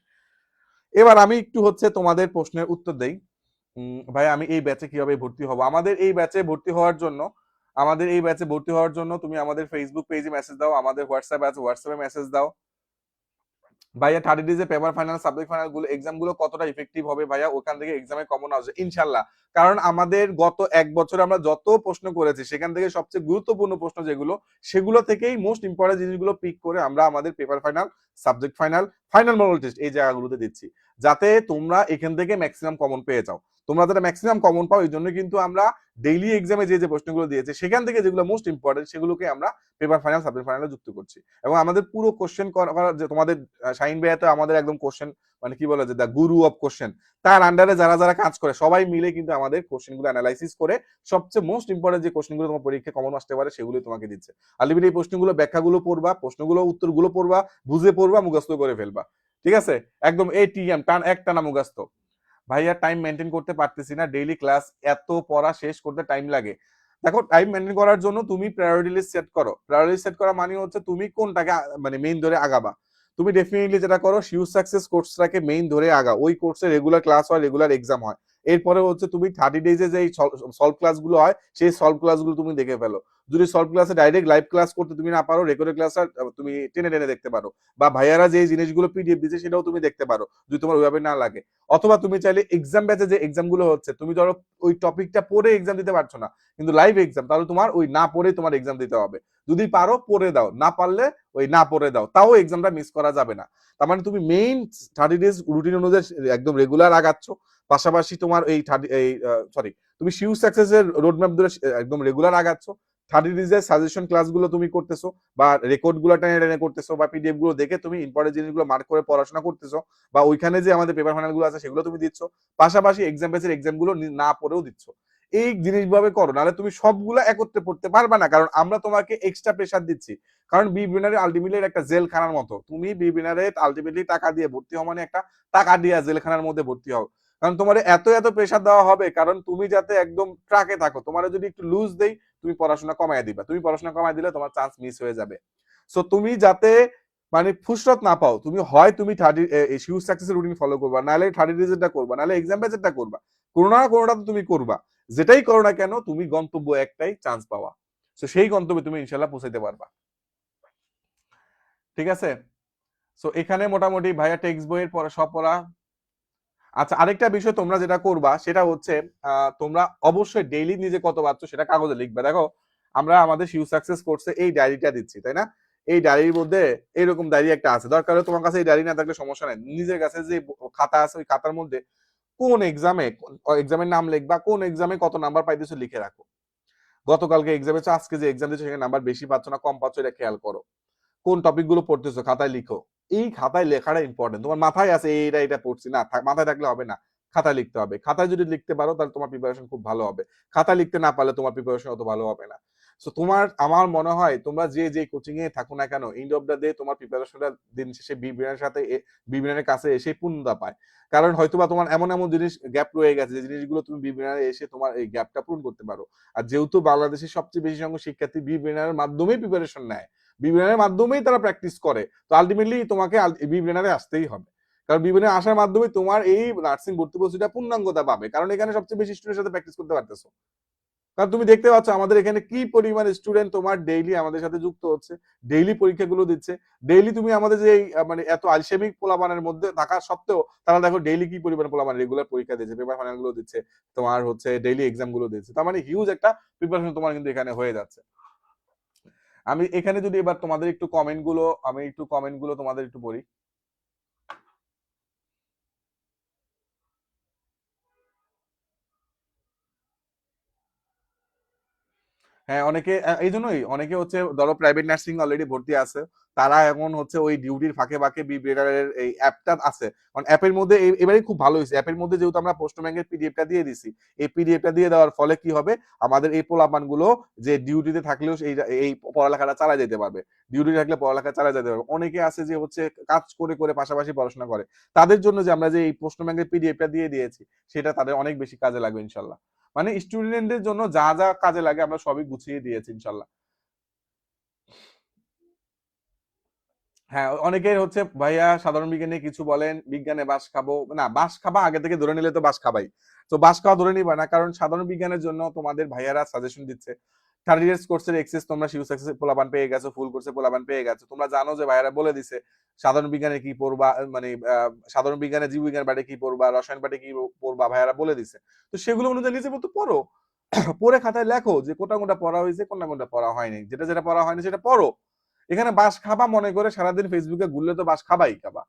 এবার আমি একটু হচ্ছে তোমাদের প্রশ্নের উত্তর দেই। ভাই আমি এই ব্যাচে কিভাবে ভর্তি হব? আমাদের এই ব্যাচে ভর্তি হওয়ার জন্য, আমাদের এই ব্যাচে ভর্তি হওয়ার জন্য তুমি আমাদের ফেসবুক পেজে মেসেজ দাও, আমাদের হোয়াটসঅ্যাপ আছে হোয়াটসঅ্যাপে মেসেজ দাও। ভাইয়া 30 ডেজে পেপার ফাইনাল সাবজেক্ট ফাইনাল গুলো এক্সাম গুলো কতটা ইফেক্টিভ হবে ভাইয়া, ওখান থেকে এক্সামে কমন আসবে ইনশাল্লাহ। কারণ আমাদের গত এক বছর আমরা যত প্রশ্ন করেছি সেখান থেকে সবচেয়ে গুরুত্বপূর্ণ প্রশ্ন যেগুলো, সেগুলো থেকেই মোস্ট ইম্পর্টেন্ট জিনিসগুলো পিক করে আমরা আমাদের paper final, subject final, final model test এই জায়গাগুলোতে দিচ্ছি, যাতে তোমরা এখান থেকে ম্যাক্সিমাম কমন পেয়ে যাও। তোমরা যারা ম্যাক্সিমাম কমন পাও এই জন্য কিন্তু আমরা ডেইলি এক্সামে যে যে প্রশ্নগুলো দিয়েছে সেখান থেকে যেগুলো মোস্ট ইম্পর্টেন্ট সেগুলোকে আমরা পেপার ফাইনাল সাবজেক্ট ফাইনালে যুক্ত করছি। এবং আমাদের পুরো কোশ্চেন করা যে তোমাদের শাহিন ভাইয়া তো আমাদের একদম কোশ্চেন মানে কি বলে যে দা গুরু অফ কোশ্চেন, তার আন্ডারে যারা যারা কাজ করে সবাই মিলে কিন্তু আমাদের কোশ্চেন গুলো অ্যানালাইসিস করে সবচেয়ে মোস্ট ইম্পর্টেন্ট যে কোশ্চেন গুলো তোমার পরীক্ষায় কমন আসতে পারে সেগুলো তোমাকে দিচ্ছে। আলটিমেটলি এই প্রশ্নগুলো ব্যাখ্যাগুলো পড়বা, প্রশ্নগুলো উত্তরগুলো পড়বা, বুঝে পড়বা, মুখস্থ করে ফেলবা। ঠিক আছে, একদম এটিএম টান একটানা মুখস্থ। ভাইয়া টাইম মেনটেন করতে পারতেছি না, ডেইলি ক্লাস এত পড়া শেষ করতে টাইম লাগে। দেখো টাইম মেনটেন করার জন্য তুমি প্রায়োরিটি লিস্ট সেট করো। প্রায়োরিটি সেট করা মানে হচ্ছে তুমি কোনটাকে মানে মেইন ধরে আগাবা। তুমি ডেফিনেটলি যেটা করো শিওর সাকসেস কোর্সটাকে মেইন ধরে আগা, ওই কোর্সে রেগুলার ক্লাস হয়, রেগুলার এক্সাম হয়। এরপরে হচ্ছে তুমি 30 ডেজে যে সলভ ক্লাসগুলো হয় সেই সলভ ক্লাসগুলো তুমি দেখে ফেলো। যদি সলভ ক্লাসে ডাইরেক্ট লাইভ ক্লাস করতে তুমি না পারো, রেকর্ডেড ক্লাসটা তুমি টেনে টেনে দেখতে পারো, বা ভাইয়ারা যে জিনিসগুলো পিডিএফ দিচ্ছে সেটাও তুমি দেখতে পারো যদি তোমার ওইভাবে না লাগে। অথবা তুমি চাইলে এক্সাম ব্যাচে যে এক্সাম গুলো হচ্ছে তুমি ধরো ওই টপিকটা পড়ে এক্সাম দিতে পারছো না, কিন্তু লাইভ এক্সাম, তাহলে তোমার ওই না পড়ে তোমার এক্সাম দিতে হবে। যদি পারো পড়ে দাও, না পারলে ওই না পড়ে দাও, তাও এক্সামটা মিস করা যাবে না। তার মানে তুমি মেইন 30 ডেজ রুটিন অনুযায়ী একদম রেগুলার আগাচ্ছ, পাশাপাশি তোমার এই সরি তুমি শিউ সাকসেসের রোডম্যাপ ধরে একদম রেগুলার আগাচ্ছ। 30 ডেজের সাজেশন ক্লাসগুলো তুমি করতেছো, বা রেকর্ড গুলো টেনে টেনে করতেছো, বা পিডিএফ গুলো দেখে তুমি ইম্পর্টেন্ট জিনিসগুলো মার্ক করে পড়াশোনা করতেছো, বা ওইখানে যে আমাদের পেপার ফাইনাল গুলো আছে সেগুলো তুমি দিচ্ছ, পাশাপাশি এক্সাম বেসের এক্সাম গুলো না পড়েও দিচ্ছ। এই জিনিসভাবে করো, নাহলে তুমি সবগুলো একত্রে পড়তে পারবে না, কারণ আমরা তোমাকে এক্সট্রা প্রেশার দিচ্ছি। কারণ বি বিনারে আলটিমেটলি একটা জেলখানার মতো, তুমি বি বিনারে আলটিমেটলি টাকা দিয়ে ভর্তি হও, মানে একটা টাকা দিয়ে জেলখানার মধ্যে ভর্তি হও। কারণ তোমার এত এত প্রেশার দেওয়া হবে, কারণ তুমি যাতে একদম ট্রাকে থাকো, তোমার যদি একটু লুজ দেই তুমি পড়াশোনা কমায় দিবা, তুমি পড়াশোনা কমায় দিলে তোমার চান্স মিস হয়ে যাবে। সো তুমি যাতে মানে ফুসরত না পাও, তুমি হয় তুমি 30 শিউ সাকসেসের রুটিন ফলো করবা, নাহলে 30 ডেজেরটা করবা, নাহলে এক্সাম ব্যাচেরটা করবা, কোনো না কোনোটা তো তুমি করবা। যেটাই করো না কেন তুমি গন্তব্য একটাই, চান্স পাওয়া। সো সেই গন্তব্যে তুমি ইনশাল্লাহ পৌঁছাইতে পারবা। ঠিক আছে, সো এখানে মোটামুটি ভাইয়া টেক্সট বইয়ের পড়া সব পড়া। আচ্ছা আরেকটা বিষয় তোমরা যেটা করবা সেটা হচ্ছে তোমরা অবশ্যই ডেইলি নিজে কত পাচ্ছ সেটা কাগজে লিখবে। দেখো আমরা আমাদের শিউ সাকসেস কোর্সে এই ডায়েরিটা দিচ্ছি, তাই না? এই ডায়েরির মধ্যে এরকম ডায়েরি একটা আছে, দরকার হলে তোমার কাছে এই ডায়েরি না থাকলে সমস্যা নাই, নিজের কাছে যে খাতা আছে ওই খাতার মধ্যে কোন এক্সামে এক্সামের নাম লিখবা, কোন এক্সামে কত নাম্বার পাইতেছো লিখে রাখো। গতকালকে এক্সামে আজকে যে এক্সাম দিচ্ছ সেখানে নাম্বার বেশি পাচ্ছ না কম পাচ্ছ এটা খেয়াল করো। কোন টপিক গুলো পড়তেছো খাতায় লিখো। এই খাতায় লেখাটা ইম্পর্টেন্ট। তোমার মাথায় আছে এইটা এটা পড়ছি না, মাথায় থাকলে হবে না, খাতায় লিখতে হবে। খাতায় যদি লিখতে পারো তাহলে তোমার প্রিপারেশন খুব ভালো হবে, খাতায় লিখতে না পারলে তোমার প্রিপারেশন অত ভালো হবে না। সো তোমার আমার মনে হয় তোমরা যে যে কোচিং এ থাকো না কেন এন্ড অফ দ্য ডে তোমার প্রিপারেশনটা দিন শেষে বিবিএর সাথে বিবিএর কাছে এসে পূর্ণতা পায়। কারণ হয়তোবা তোমার এমন এমন জিনিস গ্যাপ রয়ে গেছে যে জিনিসগুলো তুমি বিবিএর এসে তোমার এই গ্যাপটা পূরণ করতে পারো। আর যেহেতু বাংলাদেশের সবচেয়ে বেশি সংখ্যক শিক্ষার্থী বিবিএর মাধ্যমেই প্রিপারেশন নেয়, বিবিএর মাধ্যমেই তারা প্র্যাকটিস করে, তো আলটিমেটলি তোমাকে বিবিএনআরে আসতেই হবে। কারণ বিবিএনআর আসার মাধ্যমে তোমার এই নার্সিং ভর্তি প্রস্তুতিটা পূর্ণাঙ্গতা পাবে, কারণ এখানে সবচেয়ে বেশি স্টুডেন্টের সাথে প্র্যাকটিস করতে পারতেছো। কারণ তুমি দেখতে পাচ্ছ আমাদের এখানে কি পরিমাণ স্টুডেন্ট তোমার ডেইলি আমাদের সাথে যুক্ত হচ্ছে, ডেইলি পরীক্ষাগুলো দিচ্ছে। ডেইলি তুমি আমাদের যে মানে এত আলসেমিক পোলাপানের মধ্যে থাকা সত্ত্বেও তারা দেখো ডেইলি কি পরিমাণ পোলাপান রেগুলার পরীক্ষা দিচ্ছে, পেপার ফাইনাল গুলো দিচ্ছে, তোমার হচ্ছে ডেইলি এক্সাম গুলো দিচ্ছে। তার মানে হিউজ একটা প্রিপারেশন তোমার কিন্তু এখানে হয়ে যাচ্ছে। আমি এখানে যদি এবার তোমাদের একটু কমেন্ট গুলো, আমি একটু কমেন্ট গুলো তোমাদের একটু পড়ি। হ্যাঁ, অনেকে এই জন্যই অনেকে হচ্ছে ধরো প্রাইভেট নার্সিং অলরেডি ভর্তি আছে, তারা এখন হচ্ছে ওই ডিউটির ফাঁকে ফাঁকে বি ব্রেডারের এই অ্যাপটা আছে, কারণ অ্যাপের মধ্যে এবারে খুব ভালো হয়েছে, অ্যাপের মধ্যে যেহেতু আমরা পোস্ট ব্যাংকের পিডিএফটা দিয়ে দিছি, এই পিডিএফটা দিয়ে দেওয়ার ফলে কি হবে, আমাদের এই পোলাপান গুলো যে ডিউটিতে থাকলেও এই এই পড়ালেখাটা চালা যেতে পারবে, ডিউটি থাকলে পড়ালেখা চালা যেতে পারবে। অনেকে আছে যে হচ্ছে কাজ করে করে পাশাপাশি পড়াশোনা করে, তাদের জন্য যে আমরা যে এই পোস্ট ব্যাংকের পিডিএফটা দিয়ে দিয়েছি, সেটা তাদের অনেক বেশি কাজে লাগবে ইনশাল্লাহ। মানে স্টুডেন্টদের জন্য যা যা কাজে লাগে আমরা সবই গুছিয়ে দিয়েছি ইনশাল্লাহ। হ্যাঁ, অনেকের হচ্ছে ভাইয়া সাধারণ বিজ্ঞানে কিছু বলেন, বিজ্ঞানে বাস খাবো না, বাস খাবা আগে থেকে ধরে নিলে তো বাস খাবাই, তো বাস খাওয়া ধরে নিবা না, কারণ সাধারণ বিজ্ঞানের জন্য তোমাদের ভাইয়ারা সাজেশন দিচ্ছে। থার্ড ইয়ার্স কোর্সের এক্সেস তোমরা শিউ সাকসেস পোলাপান পেয়ে গেছো, ফুল কোর্সে পোলাপান পেয়ে গেছো, তোমরা জানো যে ভাইয়ারা বলে দিছে সাধারণ বিজ্ঞানে কি পড়বা, মানে সাধারণ বিজ্ঞানে জীববিজ্ঞান পাঠে কি পড়বা, রসায়ন পাঠে কি পড়বা, ভাইয়ারা বলে দিছে। তো সেগুলো অনুযায়ী নিজে মতো পড়ো, পড়ে খাতায় লেখো যে কোনটা কোনটা পড়া হয়েছে, কোনটা কোনটা পড়া হয়নি, যেটা যেটা পড়া হয়নি সেটা পড়ো। এখানে বাস খাবা মনে করে সারাদিন ফেসবুকে ঘুরলে তো বাস খাবাই খাবা,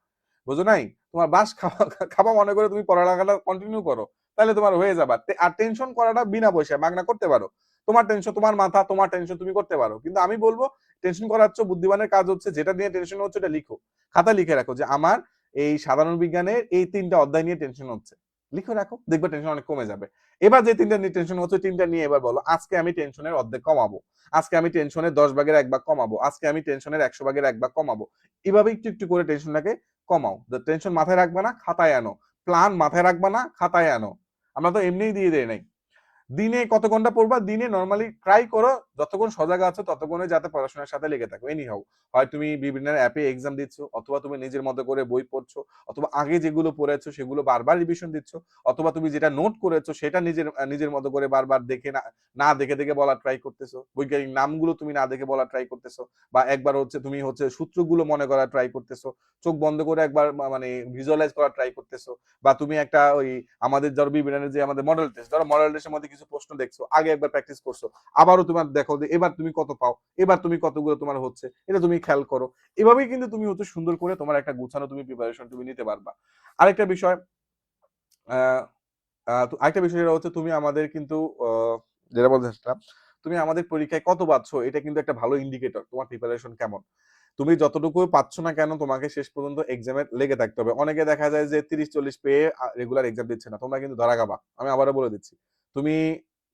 বুঝো নাই? তোমার বাস খাওয়া খাবা মনে করে তুমি পড়ালেখাটা কন্টিনিউ করো, তাহলে তোমার হয়ে যাবে। আর টেনশন করাটা বিনা পয়সায় মাগনা করতে পারো, তোমার টেনশন তোমার মাথা, তোমার টেনশন তুমি করতে পারো, কিন্তু আমি বলবো টেনশন করাচ্ছ, বুদ্ধিমানের কাজ হচ্ছে যেটা নিয়ে টেনশন হচ্ছে এটা লিখো, খাতা লিখে রাখো যে আমার এই সাধারণ বিজ্ঞানের এই 3টা অধ্যায় নিয়ে টেনশন হচ্ছে, লিখে রাখো, দেখবে টেনশন অনেক কমে যাবে। এবার যে 3টা নিয়ে টেনশন হচ্ছে 3টা নিয়ে এবার বলো আজকে আমি টেনশনের অর্ধেক কমাবো, আজকে আমি টেনশনের 10 ভাগের 1 ভাগ কমাবো, আজকে আমি টেনশনের 100 ভাগের 1 ভাগ কমাবো। এভাবে একটু একটু করে টেনশনটাকে কমাও। টেনশন মাথায় রাখবে না, খাতায় আনো, প্ল্যান মাথায় রাখবে না, খাতায় আনো। আমরা তো এমনিই দিয়ে দেয় নাই। দিনে কত ঘন্টা পড়বা, দিনে নরমালি ট্রাই করো যতক্ষণ সজাগ আছো ততক্ষণে যাতে পড়াশোনার সাথে লেগে থাকো, এনি হাউ। হয় তুমি বিভিন্ন অ্যাপে এক্সাম দিচ্ছ, অথবা তুমি নিজের মতো করে বই পড়ছো, অথবা আগে যেগুলো পড়েছো সেগুলো বারবার রিভিশন দিচ্ছ, অথবা তুমি যেটা নোট করেছো সেটা নিজের নিজের মতো করে বারবার দেখে না না দেখে দেখে বলা ট্রাই করতেছো, বৈজ্ঞানিক নামগুলো তুমি না দেখে বলা ট্রাই করতেছো, বা একবার হচ্ছে তুমি হচ্ছে সূত্রগুলো মনে করা ট্রাই করতেছো, চোখ বন্ধ করে একবার মানে ভিজুয়ালাইজ করা ট্রাই করতেছো, বা তুমি একটা ওই আমাদের ধরো বিজ্ঞানের যে আমাদের মডেল টেস্ট, ধরো মডেল টেস্টের মধ্যে কিছু প্রশ্ন দেখছো, আগে একবার প্র্যাকটিস করছো, আবারও তোমার দেখো যে এবার তুমি কত পাও, এবার তুমি কতগুলো তোমার হচ্ছে, এটা তুমি খেয়াল করো। এভাবেই কিন্তু তুমি হচ্ছে সুন্দর করে তোমার একটা গুছানো তুমি প্রিপারেশন তুমি নিতে পারবা। আরেকটা বিষয়, আহ আরেকটা বিষয় যেটা হচ্ছে তুমি আমাদের কিন্তু যেটা বলতে চাচ্ছিলাম, তুমি আমাদের পরীক্ষায় কত পাচ্ছ এটা কিন্তু একটা ভালো ইন্ডিকেটর তোমার প্রিপারেশন কেমন। তুমি যতটুকু পাচ্ছ না কেন তোমাকে শেষ পর্যন্ত এক্সামে লেগে থাকতে হবে। অনেকে দেখা যায় যে 30-40 পেয়ে রেগুলার এক্সাম দিচ্ছে না, তোমরা কিন্তু ধরা খাবা। আমি আবারও বলে দিচ্ছি, তুমি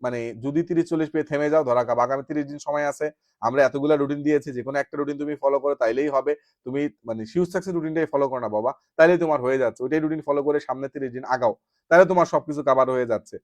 মানে যদি 30-40 পেয়ে থেমে যাও ধরা খাবা। আগামী 30 দিন সময় আছে, আমরা এতগুলা রুটিন দিয়েছি, যে কোনো একটা রুটিন তুমি ফলো করো তাইলেই হবে। তুমি মানে শিওর সাকসেস রুটিনটাই ফলো করো না বাবা, তাইলেই তোমার হয়ে যাচ্ছে। ওইটাই রুটিন ফলো করে সামনে 30 দিন আগাও, তাহলে তোমার সবকিছু কাভার হয়ে যাচ্ছে।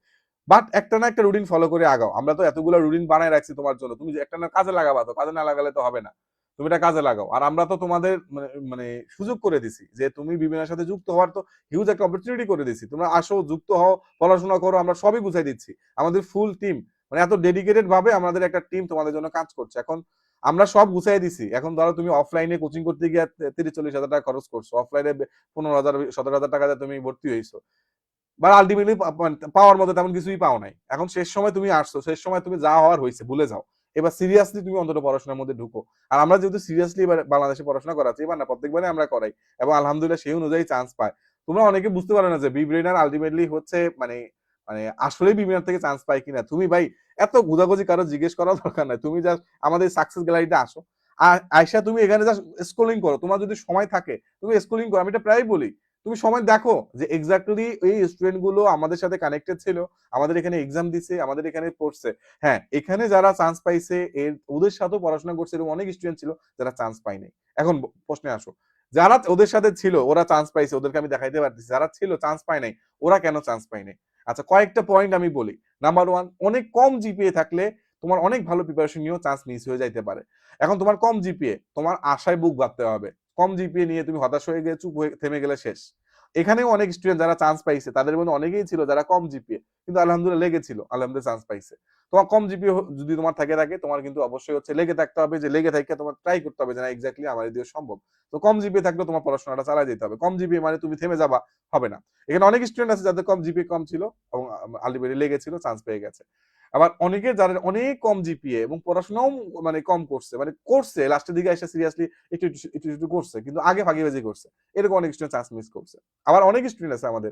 বাট একটা না একটা রুটিন ফলো করে আগাও। আমরা তো এতগুলো রুটিন বানায় রাখছি তোমার জন্য, তুমি যে একটা না কাজে লাগাবা, তো কাজে না লাগালে তো হবে না, তুমি এটা কাজে লাগাও। আর আমরা তো তোমাদের মানে মানে সুযোগ করে দিছি যে তুমি বিবিএর সাথে যুক্ত হওয়ার তো হিউজ একটা অপরচুনিটি করে দিছি, তোমরা আসো, যুক্ত হও, পড়াশোনা করো, আমরা সবই বুঝাই দিচ্ছি। আমাদের ফুল টিম, মানে এত ডেডিকেটেড ভাবে আমাদের একটা টিম তোমাদের জন্য কাজ করছে। এখন আমরা সব গুছাই দিছি। এখন ধরো তুমি অফলাইনে কোচিং করতে গিয়ে 30-40 হাজার টাকা খরচ করছো, অফলাইনে 15,000-17,000 টাকা দিয়ে তুমি ভর্তি হয়েছো, বা আলটিমেটলি পাওয়ার মতো তেমন কিছুই পাও নাই। এখন শেষ সময় তুমি আসছো, শেষ সময় তুমি যা হওয়ার হয়েছে ভুলে যাও, এবার সিরিয়াসলি তুমি অন্তত পড়াশোনার মধ্যে ঢুকো। আর আমরা যেহেতু সিরিয়াসলি এবার বাংলাদেশে পড়াশোনা করাচ্ছি, এবার না প্রত্যেকবারে আমরা করাই, এবং আলহামদুলিল্লাহ সেই অনুযায়ী চান্স পায়। তোমরা অনেকে বুঝতে পারো না যে বি ব্রেনার আলটিমেটলি হচ্ছে মানে মানে আসলে বি ব্রেনার থেকে চান্স পায় কিনা। তুমি ভাই এত গুজাগুজি কারো জিজ্ঞেস করার দরকার নাই, তুমি জাস্ট আমাদের সাকসেস গ্যালারিতে আসো, আর আয়সা তুমি এখানে জাস্ট স্ক্রলিং করো, তোমার যদি সময় থাকে তুমি স্ক্রলিং করো। আমি এটা প্রায় বলি, তুমি সময় দেখো যে এক্স্যাক্টলি এই স্টুডেন্ট গুলো আমাদের সাথে কানেক্টেড ছিল, আমাদের এখানে এক্সাম দিছে, আমাদের এখানে পড়ছে। হ্যাঁ, এখানে যারা চান্স পাইছে এর ওদের সাথেও পড়াশোনা করছে, এরকম অনেক স্টুডেন্ট ছিল যারা চান্স পায়নি। এখন প্রশ্নে আসো, যারা ওদের সাথে ছিল ওরা চান্স পাইছে, ওদেরকে আমি দেখাইতে পারতেছি। যারা ছিল চান্স পায় নাই, ওরা কেন চান্স পায় নাই? আচ্ছা, কয়েকটা পয়েন্ট আমি বলি। নাম্বার ওয়ান, অনেক কম জিপিএ থাকলে তোমার অনেক ভালো প্রিপারেশন নিয়েও চান্স মিস হয়ে যাইতে পারে। এখন তোমার কম জিপিএ, তোমার আশায় বুক বাঁধতে হবে। কম জিপিএ নিয়ে তুমি হতাশ হয়ে গিয়ে চুপ হয়ে থেমে গেলে শেষ। এখানেও অনেক স্টুডেন্ট যারা চান্স পাইছে তাদের মধ্যে অনেকেই ছিল যারা কম জিপিএ, কিন্তু আলহামদুলিল্লাহ লেগেছিল, আলহামদুলিল্লাহ চান্স পাইছে। তোমার কম জিপিএ যদি তোমার থাকে তোমার কিন্তু অবশ্যই হচ্ছে লেগে থাকতে হবে, যে লেগে থাকে তোমার ট্রাই করতে হবে যে না এক্স্যাক্টলি আমার দিয়ে সম্ভব। তো কম জিপিএ থাকলে তোমার পড়াশোনাটা চালিয়ে যেতে হবে। কম জিপিএ মানে তুমি থেমে যাবা, হবে না। এখানে অনেক স্টুডেন্ট আছে যাদের কম জিপিএ কম ছিল এবং আলটিমেটলি লেগেছিল, চান্স পেয়ে গেছে। আবার অনেকে যাদের অনেক কম জিপিএ এবং পড়াশোনাও মানে কম করছে, মানে করছে লাস্টের দিকে এসে সিরিয়াসলি একটু একটু একটু একটু করছে, কিন্তু আগে ফাঁকিবাজি করছে, এরকম অনেক স্টুডেন্ট চান্স মিস করছে। আবার অনেক স্টুডেন্ট আছে আমাদের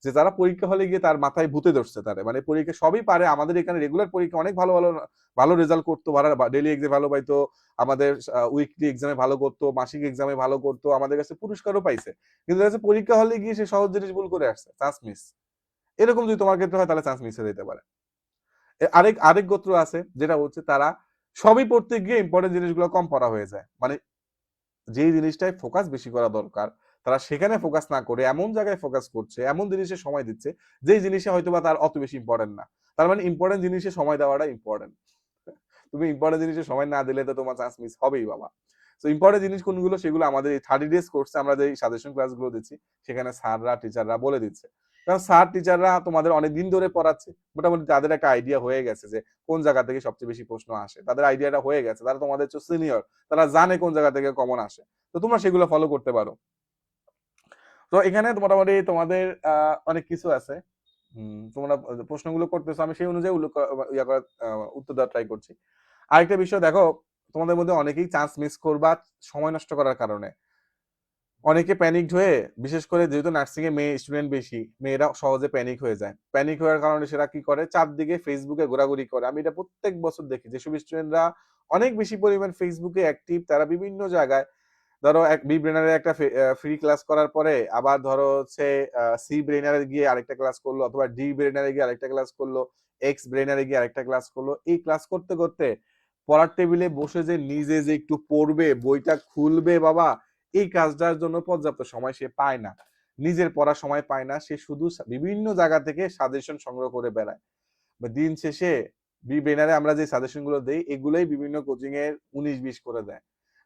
যে তারা পরীক্ষা হলে গিয়ে তার মাথায় ভূতে ধরছে, তারা মানে পরীক্ষা সবই পারে, আমাদের এখানে রেগুলার পরীক্ষা অনেক ভালো ভালো ভালো রেজাল্ট করতো, ডেলি এক্সাম ভালো পাইতো, আমাদের উইকলি এক্সামে ভালো করতো, মাসিক এক্সামে ভালো করতো, আমাদের কাছে পুরস্কারও পাইছে, কিন্তু পরীক্ষা হলে গিয়ে সে সহজ জিনিস ভুল করে আসছে, চান্স মিস। এরকম যদি তোমার ক্ষেত্রে হয় তাহলে চান্স মিস হয়ে যেতে পারে। আরেক আরেক গোত্র আছে যেটা হচ্ছে তারা সবই পড়তে গিয়ে ইম্পর্টেন্ট জিনিসগুলো কম পড়া হয়ে যায়, মানে যেই জিনিসটায় ফোকাস বেশি করা দরকার তারা সেখানে ফোকাস না করে এমন জায়গায় ফোকাস করছে, এমন জিনিসে সময় দিচ্ছে যেই জিনিসে হয়তোবা তার অত বেশি ইম্পর্টেন্ট না। তার মানে ইম্পর্টেন্ট জিনিসে সময় দেওয়াটা ইম্পর্টেন্ট। তুমি ইম্পর্টেন্ট জিনিসে সময় না দিলে তো তোমার চান্স মিস হবেই বাবা। তো ইম্পর্টেন্ট জিনিস কোনগুলো সেগুলো আমাদের এই 30 ডেজ কোর্সে আমরা যে সাজেশন ক্লাসগুলো দিচ্ছি সেখানে স্যাররা টিচাররা বলে দিচ্ছে, কারণ স্যার টিচাররা তোমাদের অনেক দিন ধরে পড়াচ্ছে, মোটামুটি তাদের একটা আইডিয়া হয়ে গেছে যে কোন জায়গা থেকে সবচেয়ে বেশি প্রশ্ন আসে, তাদের আইডিয়াটা হয়ে গেছে, তারা তোমাদের সিনিয়র, তারা জানে কোন জায়গা থেকে কমন আসে, তো তোমরা সেগুলো ফলো করতে পারো। তো এখানে মোটামুটি তোমাদের অনেক কিছু আছে, তোমরা প্রশ্নগুলো করতেছো, আমি সেই অনুযায়ী উত্তর দেওয়ার ট্রাই করছি। আরেকটা বিষয় দেখো, তোমাদের মধ্যে অনেকেই চান্স মিস করবা সময় নষ্ট করার কারণে। অনেকে প্যানিকড হয়ে, বিশেষ করে যেহেতু নার্সিং এ মেয়ে স্টুডেন্ট বেশি, মেয়েরা সহজে প্যানিক হয়ে যায়, প্যানিক হওয়ার কারণে সেটা কি করে, চারদিকে ফেসবুকে ঘোরাঘুরি করে। আমি এটা প্রত্যেক বছর দেখি, যেসব স্টুডেন্টরা অনেক বেশি পরিমাণ ফেসবুকে অ্যাক্টিভ, তারা বিভিন্ন জায়গায়, ধরো এক বি ব্রেনারে একটা ফ্রি ক্লাস করার পরে আবার ধরো হচ্ছে সি ব্রেনারে গিয়ে আরেকটা ক্লাস করলো, অথবা ডি ব্রেনারে গিয়ে আরেকটা ক্লাস করলো, এক্স ব্রেনারে গিয়ে আরেকটা ক্লাস করলো। এই ক্লাস করতে করতে পড়ার টেবিলে বসে যে নিজে যে একটু পড়বে, বইটা খুলবে বাবা, এই কাজটার জন্য পর্যাপ্ত সময় সে পায় না, নিজের পড়ার সময় পায় না, সে শুধু বিভিন্ন জায়গা থেকে সাজেশন সংগ্রহ করে বেড়ায়। দিন শেষে বি ব্রেনারে আমরা যে সাজেশন গুলো দেই এগুলোই বিভিন্ন কোচিং এর 19-20 করে দেয়।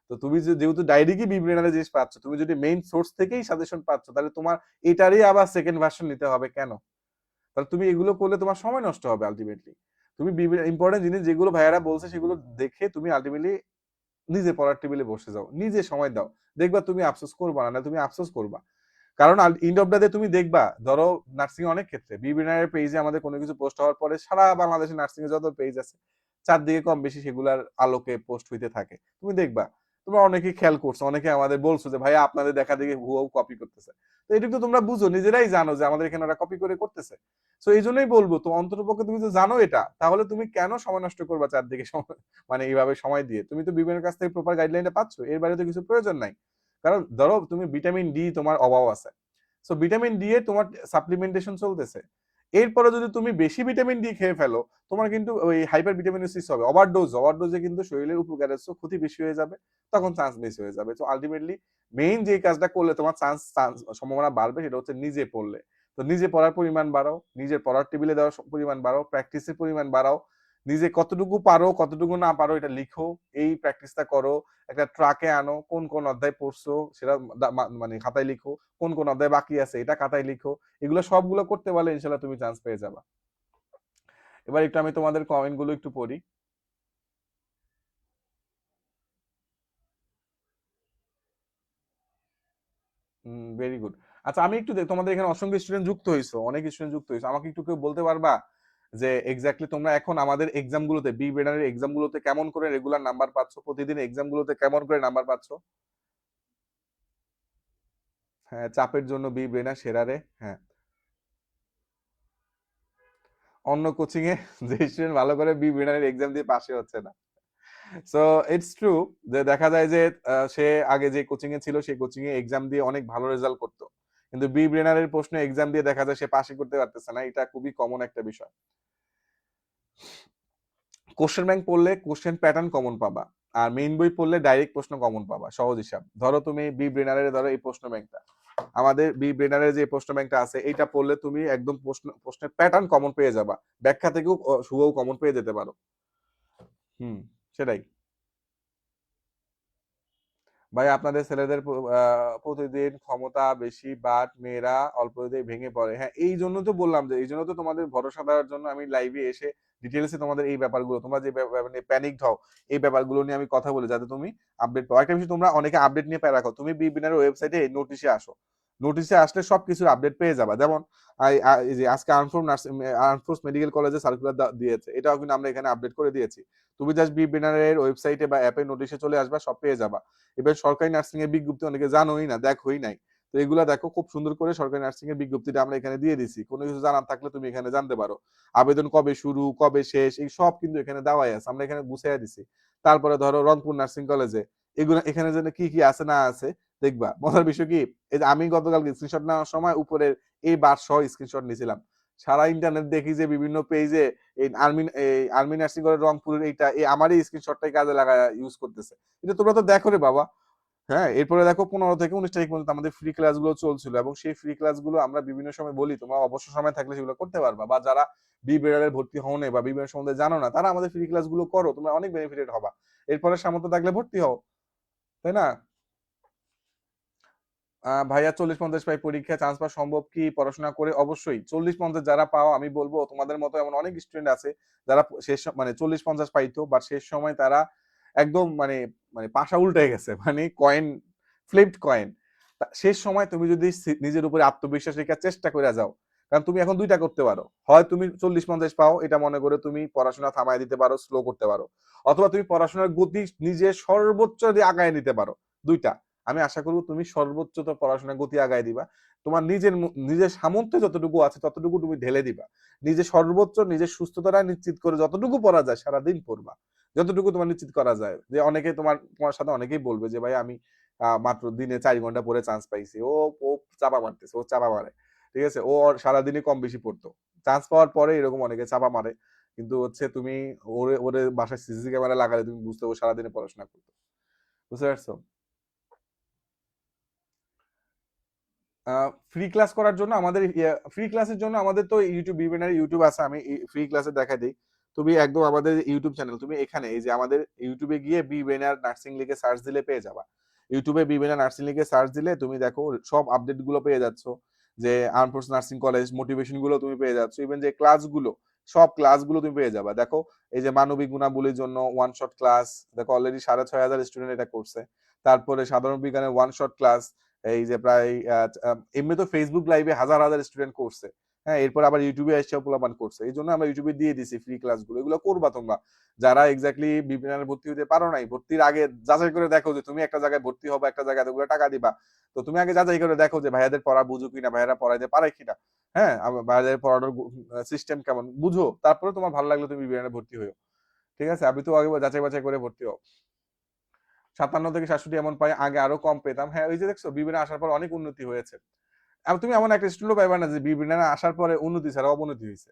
তো তুমি যেহেতু ডাইরেক্টলি বি ব্রেনারে জিনিস পাচ্ছ, তুমি যদি মেইন সোর্স থেকেই সাজেশন পাচ্ছ, তাহলে তোমার এটারই আবার সেকেন্ড ভার্সন নিতে হবে কেন? তাহলে তুমি এগুলো করলে তোমার সময় নষ্ট হবে আলটিমেটলি। তুমি ইম্পর্টেন্ট জিনিস যেগুলো ভাইয়ারা বলছে সেগুলো দেখে তুমি আলটিমেটলি নিজে পড়ার টেবিলে বসে যাও, নিজে সময় দাও, দেখবা তুমি আফসোস করবা না, তুমি আফসোস করবা। কারণ ইন্ড অফ দা তুমি দেখবা, ধরো নার্সিং অনেক ক্ষেত্রে বিবিনারের পেজে আমাদের কোনো কিছু পোস্ট হওয়ার পরে সারা বাংলাদেশে নার্সিং এর যত পেজ আছে চারদিকে কম বেশি সেগুলার আলোকে পোস্ট হইতে থাকে, তুমি দেখবা। তোমরা অনেকে খেয়াল করছো, অনেকে আমাদের বলছো যে ভাইয়া আপনাদের দেখা দেখে হুয়াও কপি করতেছে, তো এটা তো তোমরা বুঝো, নিজেরাই জানো যে আমাদের এখানে ওরা কপি করে করতেছে। তো এই জন্যই বলবো, তো অন্ততপক্ষে তুমি তো জানো এটা, তাহলে তুমি কেন সময় নষ্ট করবা চারদিকে সময়, মানে এইভাবে সময় দিয়ে? তুমি তো বিবেনের কাছ থেকে প্রপার গাইডলাইনটা পাচ্ছ, এর বাইরে তো কিছু প্রয়োজন নাই। কারণ ধরো তুমি ভিটামিন ডি তোমার অভাব আছে, সো ভিটামিন ডি এর তোমার সাপ্লিমেন্টেশন চলতেছে, এরপরে যদি তুমি বেশি ভিটামিন ডি খেয়ে ফেলো, তোমার কিন্তু ওই হাইপার ভিটামিনোসিস হবে, ওভারডোজে কিন্তু শরীরের উপকারের ক্ষতি বেশি হয়ে যাবে, তখন চান্স মিস হয়ে যাবে। তো আলটিমেটলি মেইন যে কাজটা করলে তোমার সম্ভাবনা বাড়বে সেটা হচ্ছে নিজে পড়লে। তো নিজে পড়ার পরিমাণ বাড়াও, নিজের পড়ার টেবিলে দেওয়ার পরিমাণ বাড়াও, প্র্যাকটিসের পরিমাণ বাড়াও, নিজে কতটুকু পারো কতটুকু না পারো এটা লিখো, এই প্র্যাকটিসটা করো, একটা ট্রাকে আনো, কোন কোন অধ্যায় পড়ছো সেটা মানে খাতায় লিখো, কোন কোন অধ্যায় বাকি আছে এটা খাতায় লিখো, এগুলো সবগুলো করতে পারলে ইনশাল্লাহ তুমি চান্স পেয়ে যাবা। এবার একটু আমি তোমাদের কমেন্ট গুলো একটু পড়ি। Very good. আচ্ছা আমি একটু তোমাদের এখানে অসংখ্য স্টুডেন্ট যুক্ত হয়েছো, অনেক স্টুডেন্ট যুক্ত হয়েছো, আমাকে একটু কেউ বলতে পারবা যে এক্স্যাক্টলি তোমরা এখন আমাদের এক্সাম গুলোতে, বি ব্রেনারের এক্সাম গুলোতে কেমন করে রেগুলার নাম্বার পাচ্ছ, প্রতিদিন এক্সাম গুলোতে কেমন করে নাম্বার পাচ্ছ? হ্যাঁ, চাপের জন্য বি ব্রেনার সেরা রে। হ্যাঁ, অন্য কোচিং এ যে স্টুডেন্ট ভালো করে বি ব্রেনারের এক্সাম দিয়ে পাশে হচ্ছে না। সো ইটস ট্রু যে দেখা যায় যে সে আগে যে কোচিং এ ছিল সেই কোচিং এ এক্সাম দিয়ে অনেক ভালো রেজাল্ট করতো, কিন্তু বি ব্রেনারের প্রশ্ন এক্সাম দিয়ে দেখা যায় সে পাশে করতে পারতেছে না, এটা খুবই কমন একটা বিষয়। কোশ্চেন ব্যাংক পড়লে কোশ্চেন প্যাটার্ন কমন পাবা, আর মেইন বই পড়লে ডাইরেক্ট প্রশ্ন কমন পাবা, সহজ হিসাব। ধরো তুমি বি ব্রেনারের ধরো এই প্রশ্ন ব্যাংকটা, আমাদের বি ব্রেনারের যে প্রশ্ন ব্যাংকটা আছে এইটা পড়লে তুমি একদম প্রশ্নের প্যাটার্ন কমন পেয়ে যাবা, ব্যাখ্যা থেকেও শুভও কমন পেয়ে যেতে পারো। হুম, সেটাই। ভাই আপনাদের ছেলেদের প্রতিদিন ক্ষমতা বেশি, বাট মেয়েরা অল্পতেই ভেঙে পড়ে। হ্যাঁ, এই জন্য তো বললাম, যে এই জন্য তো তোমাদের ভরসা দেওয়ার জন্য আমি লাইভে এসে ডিটেলসে তোমাদের এই ব্যাপারগুলো, তোমরা যে মানে প্যানিকড হও এই ব্যাপারগুলো নিয়ে আমি কথা বলি, যাতে তুমি আপডেট পাও। একটা বিষয়, তোমরা অনেকে আপডেট নিয়ে পায় রাখো, তুমি বিবিনার ওয়েবসাইটে নোটিশে আসো, নোটিশে আসলে সবকিছুর আপডেট পেয়ে যাবা। যেমন এই যে আজকে আর্মফোর্স মেডিকেল কলেজে সার্কুলার দিয়েছে, এটাও কিন্তু আমরা এখানে আপডেট করে দিয়েছি। তুমি জাস্ট বিবিনারের ওয়েবসাইটে বা অ্যাপে নোটিশে চলে আসবা, সব পেয়ে যাবা। এবার সরকারি নার্সিং এর বিজ্ঞপ্তি অনেকে জানোই না, দেখোই নাই, তো এগুলা দেখো খুব সুন্দর করে সরকারি নার্সিং এর বিজ্ঞপ্তিটা আমরা এখানে দিয়ে দিছি। কোনো কিছু জানার থাকলে তুমি এখানে জানতে পারো। আবেদন কবে শুরু, কবে শেষ, এই সব কিন্তু এখানে দেওয়াই আছে। আমরা এখানে গুছাইয়া দিছি। তারপরে ধরো রংপুর নার্সিং কলেজে এগুলো এখানে যেন কি কি আছে না আছে দেখবা। মজার বিষয় কি, এই যে আমি গতকালকে স্ক্রিনশট নেওয়ার সময় উপরের এই বার সহ স্ক্রিনশট নিয়েছিলাম। সারা ইন্টারনেট দেখি যে বিভিন্ন পেজে এই আর্মি নার্সিং কলেজ রংপুরের এইটা এই আমারই স্ক্রিনশটটাই কাজে লাগায় ইউজ করতেছে। এটা তোমরা তো দেখো রে বাবা। হ্যাঁ, এরপরে দেখো 15 থেকে 19 তারিখ পর্যন্ত আমাদের ফ্রি ক্লাসগুলো চলছিল এবং সেই ফ্রি ক্লাসগুলো আমরা বিভিন্ন সময় বলি তোমরা অবসর সময় থাকলে সেগুলো করতে পারবা, বা যারা বি ব্রেডারে ভর্তি হও না বা বি ব্রেডার সম্বন্ধে জানো না তারা আমাদের ফ্রি ক্লাসগুলো করো, তোমরা অনেক বেনিফিটেড হবা। এরপরে সামর্থ্য থাকলে ভর্তি হও, তাই না? ভাইয়া 40-50 পাই পরীক্ষা চান্স পাওয়া সম্ভব কি পড়াশোনা করে? অবশ্যই 40-50 যারা পাও আমি বলবো তোমাদের মতো এমন অনেক স্টুডেন্ট আছে যারা মানে 40-50 পাইতো, বাট শেষ সময় তারা একদম মানে মানে পাশা উল্টে গেছে, মানে কয়েন ফ্লিপড কয়েন। শেষ সময় তুমি যদি নিজের উপরে আত্মবিশ্বাস রেখে চেষ্টা করে যাও, কারণ তুমি এখন দুইটা করতে পারো, হয় তুমি 40-50 পাও এটা মনে করে তুমি পড়াশোনা থামায় দিতে পারো, স্লো করতে পারো, অথবা তুমি পড়াশোনার গতি নিজে সর্বোচ্চ দিয়ে আগায় নিতে পারো। দুইটা। আমি আশা করবো তুমি সর্বোচ্চ তো পড়াশোনার গতি আগায় দিবা। তোমার নিজের সামর্থ্যে যতটুকু আছে ততটুকু তুমি ঢেলে দিবা। নিজের সর্বোচ্চ নিজের সুস্থতাটা নিশ্চিত করে যতটুকু পড়া যায় সারাদিন পড়বা, যতটুকু তোমার নিশ্চিত করা যায়। যে অনেকে তোমার সাথে অনেকেই বলবে যে ভাই আমি মাত্র দিনে 4 ঘন্টা পরে চান্স পাইছি, ও ও চাপা মারতেছে, ও চাপা মারে, ঠিক আছে, ও সারাদিনই কম বেশি পড়তো। চান্স পাওয়ার পরে এরকম অনেকে চাপা মারে, কিন্তু হচ্ছে তুমি ওরে ওরে বাসায় সিসি ক্যামেরা লাগালে তুমি বুঝতে ও সারাদিনে পড়াশোনা করতো। বুঝতে পারছো? ফ্রি ক্লাস করার জন্য আমাদের ফ্রি ক্লাসের জন্য আমাদের তো ইউটিউব বিভিন্ন ইউটিউব আছে, আমি ফ্রি ক্লাসে দেখা দিই। তুমি একদম আমাদের ইউটিউব চ্যানেল তুমি এখানে এই যে আমাদের ইউটিউবে গিয়ে বি বেনার নার্সিং লিখে সার্চ দিলে পেয়ে যাবা। ইউটিউবে বি বেনার নার্সিং লিখে সার্চ দিলে তুমি দেখো সব আপডেট গুলো পেয়ে যাচ্ছ, যে arm force nursing college motivation গুলো তুমি পেয়ে যাচ্ছ, ইভেন যে ক্লাসগুলো সব ক্লাসগুলো তুমি পেয়ে যাবা। দেখো এই যে মানবিক গুণাবলীর জন্য ওয়ান শট ক্লাস, দেখো অলরেডি 6,500 স্টুডেন্ট এটা করছে। তারপরে সাধারণ বিজ্ঞানের ওয়ান শট ক্লাস, এই যে প্রায় এমনি তো ফেসবুক লাইভে হাজার হাজার স্টুডেন্ট করছে। হ্যাঁ, এরপর আবার ইউটিউবে এসে পোলাপান করছে, এই জন্য আমরা ইউটিউবে দিয়ে দিছি ফ্রি ক্লাসগুলো, এগুলো করবা তোমরা। যারা এক্স্যাক্টলি বিপিএন ভর্তি হতে পারো নাই, ভর্তির আগে যাচাই করে দেখো যে তুমি একটা জায়গায় ভর্তি হবে, একটা জায়গায় এতগুলো টাকা দিবা। তো তুমি আগে যাচাই করে দেখো যে ভাইয়াদের পড়া বুঝো কিনা, ভাইয়ারা পড়াইতে পারে কিনা। হ্যাঁ, ভাইয়াদের পড়ানোর সিস্টেম কেমন বুঝো, তারপরে তোমার ভালো লাগলো তুমি বিপিএন ভর্তি হও। ঠিক আছে, আমি তো আগে যাচাই বাছাই করে ভর্তি হও। 57 থেকে 67 এমন পাই, আগে আরো কম পেতাম। হ্যাঁ, ওই যে দেখছো বিবিএন আসার পর অনেক উন্নতি হয়েছে। তুমি এমন একটা স্টুডেন্ট পাইবা না যে বিবিএন আসার পরে উন্নতি ছাড়া অবনতি হয়েছে।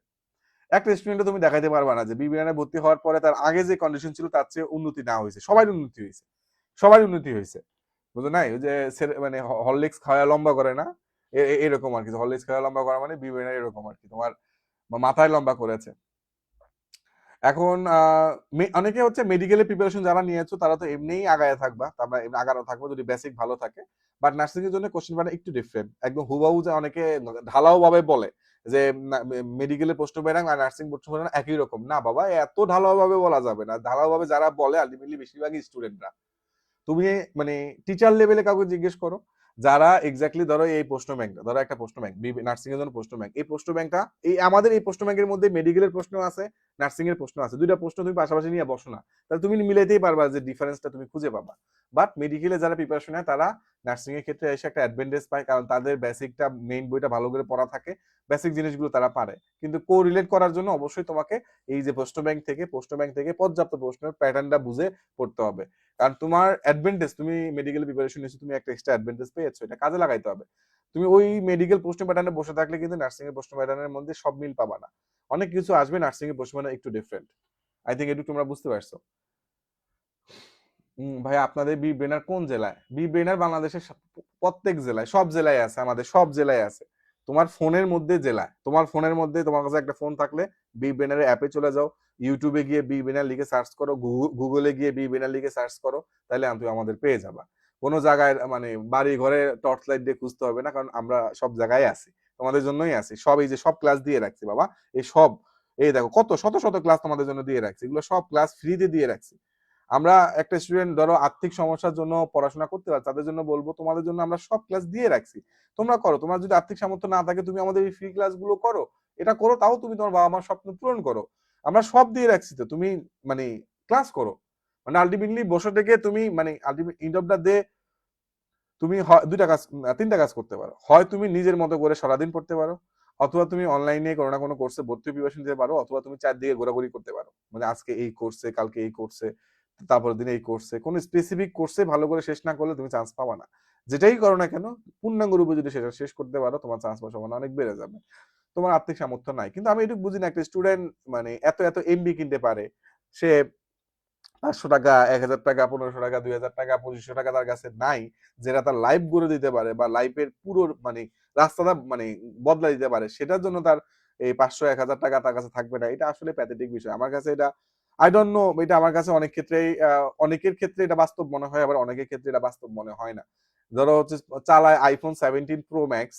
একটা স্টুডেন্ট তুমি দেখাইতে পারবা না যে বিবিএন ভর্তি হওয়ার পরে তার আগে যে কন্ডিশন ছিল তার চেয়ে উন্নতি না হয়েছে। সবাই উন্নতি হয়েছে, সবাই উন্নতি হয়েছে। বুঝো নাই, ওই যে মানে হরলিক্স খাওয়া লম্বা করে না, এরকম আর কি। হরলিক্স খাওয়া লম্বা করা মানে বিবিএন এরকম আর কি, তোমার মাথায় লম্বা করেছে। এখন অনেকে হচ্ছে মেডিকেলের প্রিপারেশন যারা নিয়েছো তারা তো এমনিই আগায় থাকবা, আমরা আগানো থাকবো যদি বেসিক ভালো থাকে। বাট নার্সিং এর জন্য কোশ্চেন প্যাটার্ন একটু ডিফারেন্ট, একদম হুবাহু যে অনেকে ঢালাও ভাবে বলে যে মেডিকেলের প্রশ্ন প্যাটার্ন আর নার্সিং প্রশ্ন প্যাটার্ন একই রকম। না বাবা, এত ঢালাও ভাবে বলা যাবে না। ঢালাও ভাবে যারা বলে আলটিমেটলি বেশিরভাগই স্টুডেন্টরা। তুমি মানে টিচার লেভেলে কাউকে জিজ্ঞেস করো যারা এক্স্যাক্টলি ধরো এই প্রশ্ন ব্যাংকটা, ধরো একটা প্রশ্ন ব্যাংক নার্সিং এর জন্য প্রশ্ন ব্যাংক, এই প্রশ্ন ব্যাংকটা এই আমাদের এই প্রশ্ন ব্যাংকের মধ্যে মেডিকেলের প্রশ্ন আছে, নার্সিং এর প্রশ্ন আছে, দুইটা প্রশ্ন তুমি পাশাপাশি নিয়ে বসো না, তাহলে তুমি মিলাইতেই পারবা যে ডিফারেন্সটা তুমি খুঁজে পাবা। বাট মেডিকেলে যারা প্রিপারেশন নেয় তারা নার্সিং এর ক্ষেত্রে এসে একটা অ্যাডভান্টেজ পায়, কারণ তাদের বেসিকটা মেইন বইটা ভালো করে পড়া থাকে, বেসিক জিনিসগুলো তারা পারে। কিন্তু কো রিলেট করার জন্য অবশ্যই তোমাকে এই যে প্রশ্ন ব্যাংক থেকে পর্যাপ্ত প্রশ্নের প্যাটার্নটা বুঝে পড়তে হবে। কারণ তোমার অ্যাডভান্টেজ, তুমি মেডিকেল প্রিপারেশন নিয়েছো, তুমি একটা এক্সট্রা অ্যাডভান্টেজ পেয়েছো, এটা কাজে লাগাইতে হবে। তুমি ওই মেডিকেল প্রশ্ন প্যাটার্নে বসে থাকলে কিন্তু নার্সিং এর প্রশ্ন প্যাটার্নের মধ্যে সব মিল পাবা না। অনেক কিছু আসবে নার্সিং এর প্রশ্ন প্যাটার্ন একটু ডিফারেন্ট। আই থিঙ্ক এটুকু তোমরা বুঝতে পারছো। ভাই আপনাদের বি ব্রেনার কোন জেলায়? বি ব্রেনার বাংলাদেশের প্রত্যেক জেলায়, সব জেলায় আছে, আমাদের সব জেলায় আছে। তোমার ফোনের মধ্যে জেলায়, তোমার ফোনের মধ্যে তোমার কাছে একটা ফোন থাকলে বি ব্রেনারের অ্যাপে চলে যাও, ইউটিউবে গিয়ে বি ব্রেনার লিখে সার্চ করো, গুগলে গিয়ে বি ব্রেনার লিখে সার্চ করো, তাহলে তুমি আমাদের পেয়ে যাবা। কোনো জায়গায় মানে বাড়ি ঘরে টর্চ লাইট দিয়ে খুঁজতে হবে না, কারণ আমরা সব জায়গায় আছি, তোমাদের জন্যই আছি। সব এই যে সব ক্লাস দিয়ে রাখছি বাবা, এই সব এই দেখো কত শত শত ক্লাস তোমাদের জন্য দিয়ে রাখছি, এগুলো সব ক্লাস ফ্রিতে দিয়ে রাখছি। আমরা একটা স্টুডেন্ট ধরো আর্থিক সমস্যার জন্য পড়াশোনা করতে পারে, তাদের জন্য বলবো তোমাদের জন্য আমরা সব ক্লাস দিয়ে রাখছি, তোমরা করো। তোমার যদি আর্থিক সামর্থ্য না থাকে তুমি আমাদের এই ফ্রি ক্লাসগুলো করো, এটা করো, তাও তুমি তোমার বাবা মার স্বপ্ন পূরণ করো। আমরা সব দিয়ে রাখছি, তো তুমি মানে ক্লাস করো, মানে আলটিমেটলি বসে থেকে তুমি মানে ultimate end of the day তুমি দুইটা কাজ, তিনটা কাজ করতে পারো। হয় তুমি নিজের মতো করে সারাদিন পড়তে পারো, অথবা তুমি অনলাইনে কোনো না কোনো কোর্সে ভর্তি প্রিপারেশন দিতে পারো, অথবা তুমি চারদিকে ঘোরাঘুরি করতে পারো। মানে আজকে এই কোর্সে, কালকে এই কোর্সে, তারপরের দিন এই কোর্সে। কোনো স্পেসিফিক কোর্সে ভালো করে শেষ না করলে তুমি চান্স পাবা না। যেটাই করো না কেন, পূর্ণাঙ্গ রূপে যদি সেটা শেষ করতে পারো, তোমার চান্স পাওয়ার সম্ভাবনা অনেক বেড়ে যাবে। তোমার আর্থিক সামর্থ্য নাই, কিন্তু আমি এটুকু বুঝি না, একটা স্টুডেন্ট মানে এত এত এমবি কিনতে পারে, সে 500 টাকা, 1000 টাকা, 1500 টাকা, 2000 টাকা, 2500 টাকা তার কাছে নাই, যেটা তার লাইফ গড়ে দিতে পারে বা লাইফের পুরো মানে রাস্তাটা মানে বদলা দিতে পারে, সেটার জন্য তার এই 500, 1000 টাকা তার কাছে থাকবে না। এটা আসলে প্যাথেটিক বিষয় আমার কাছে। এটা আই ডোন্ট নো, এটা আমার কাছে অনেক ক্ষেত্রেই অনেকের ক্ষেত্রে এটা বাস্তব মনে হয়, আবার অনেকের ক্ষেত্রে এটা বাস্তব মনে হয় না। ধরো হচ্ছে চালায় আইফোন 17 প্রো ম্যাক্স,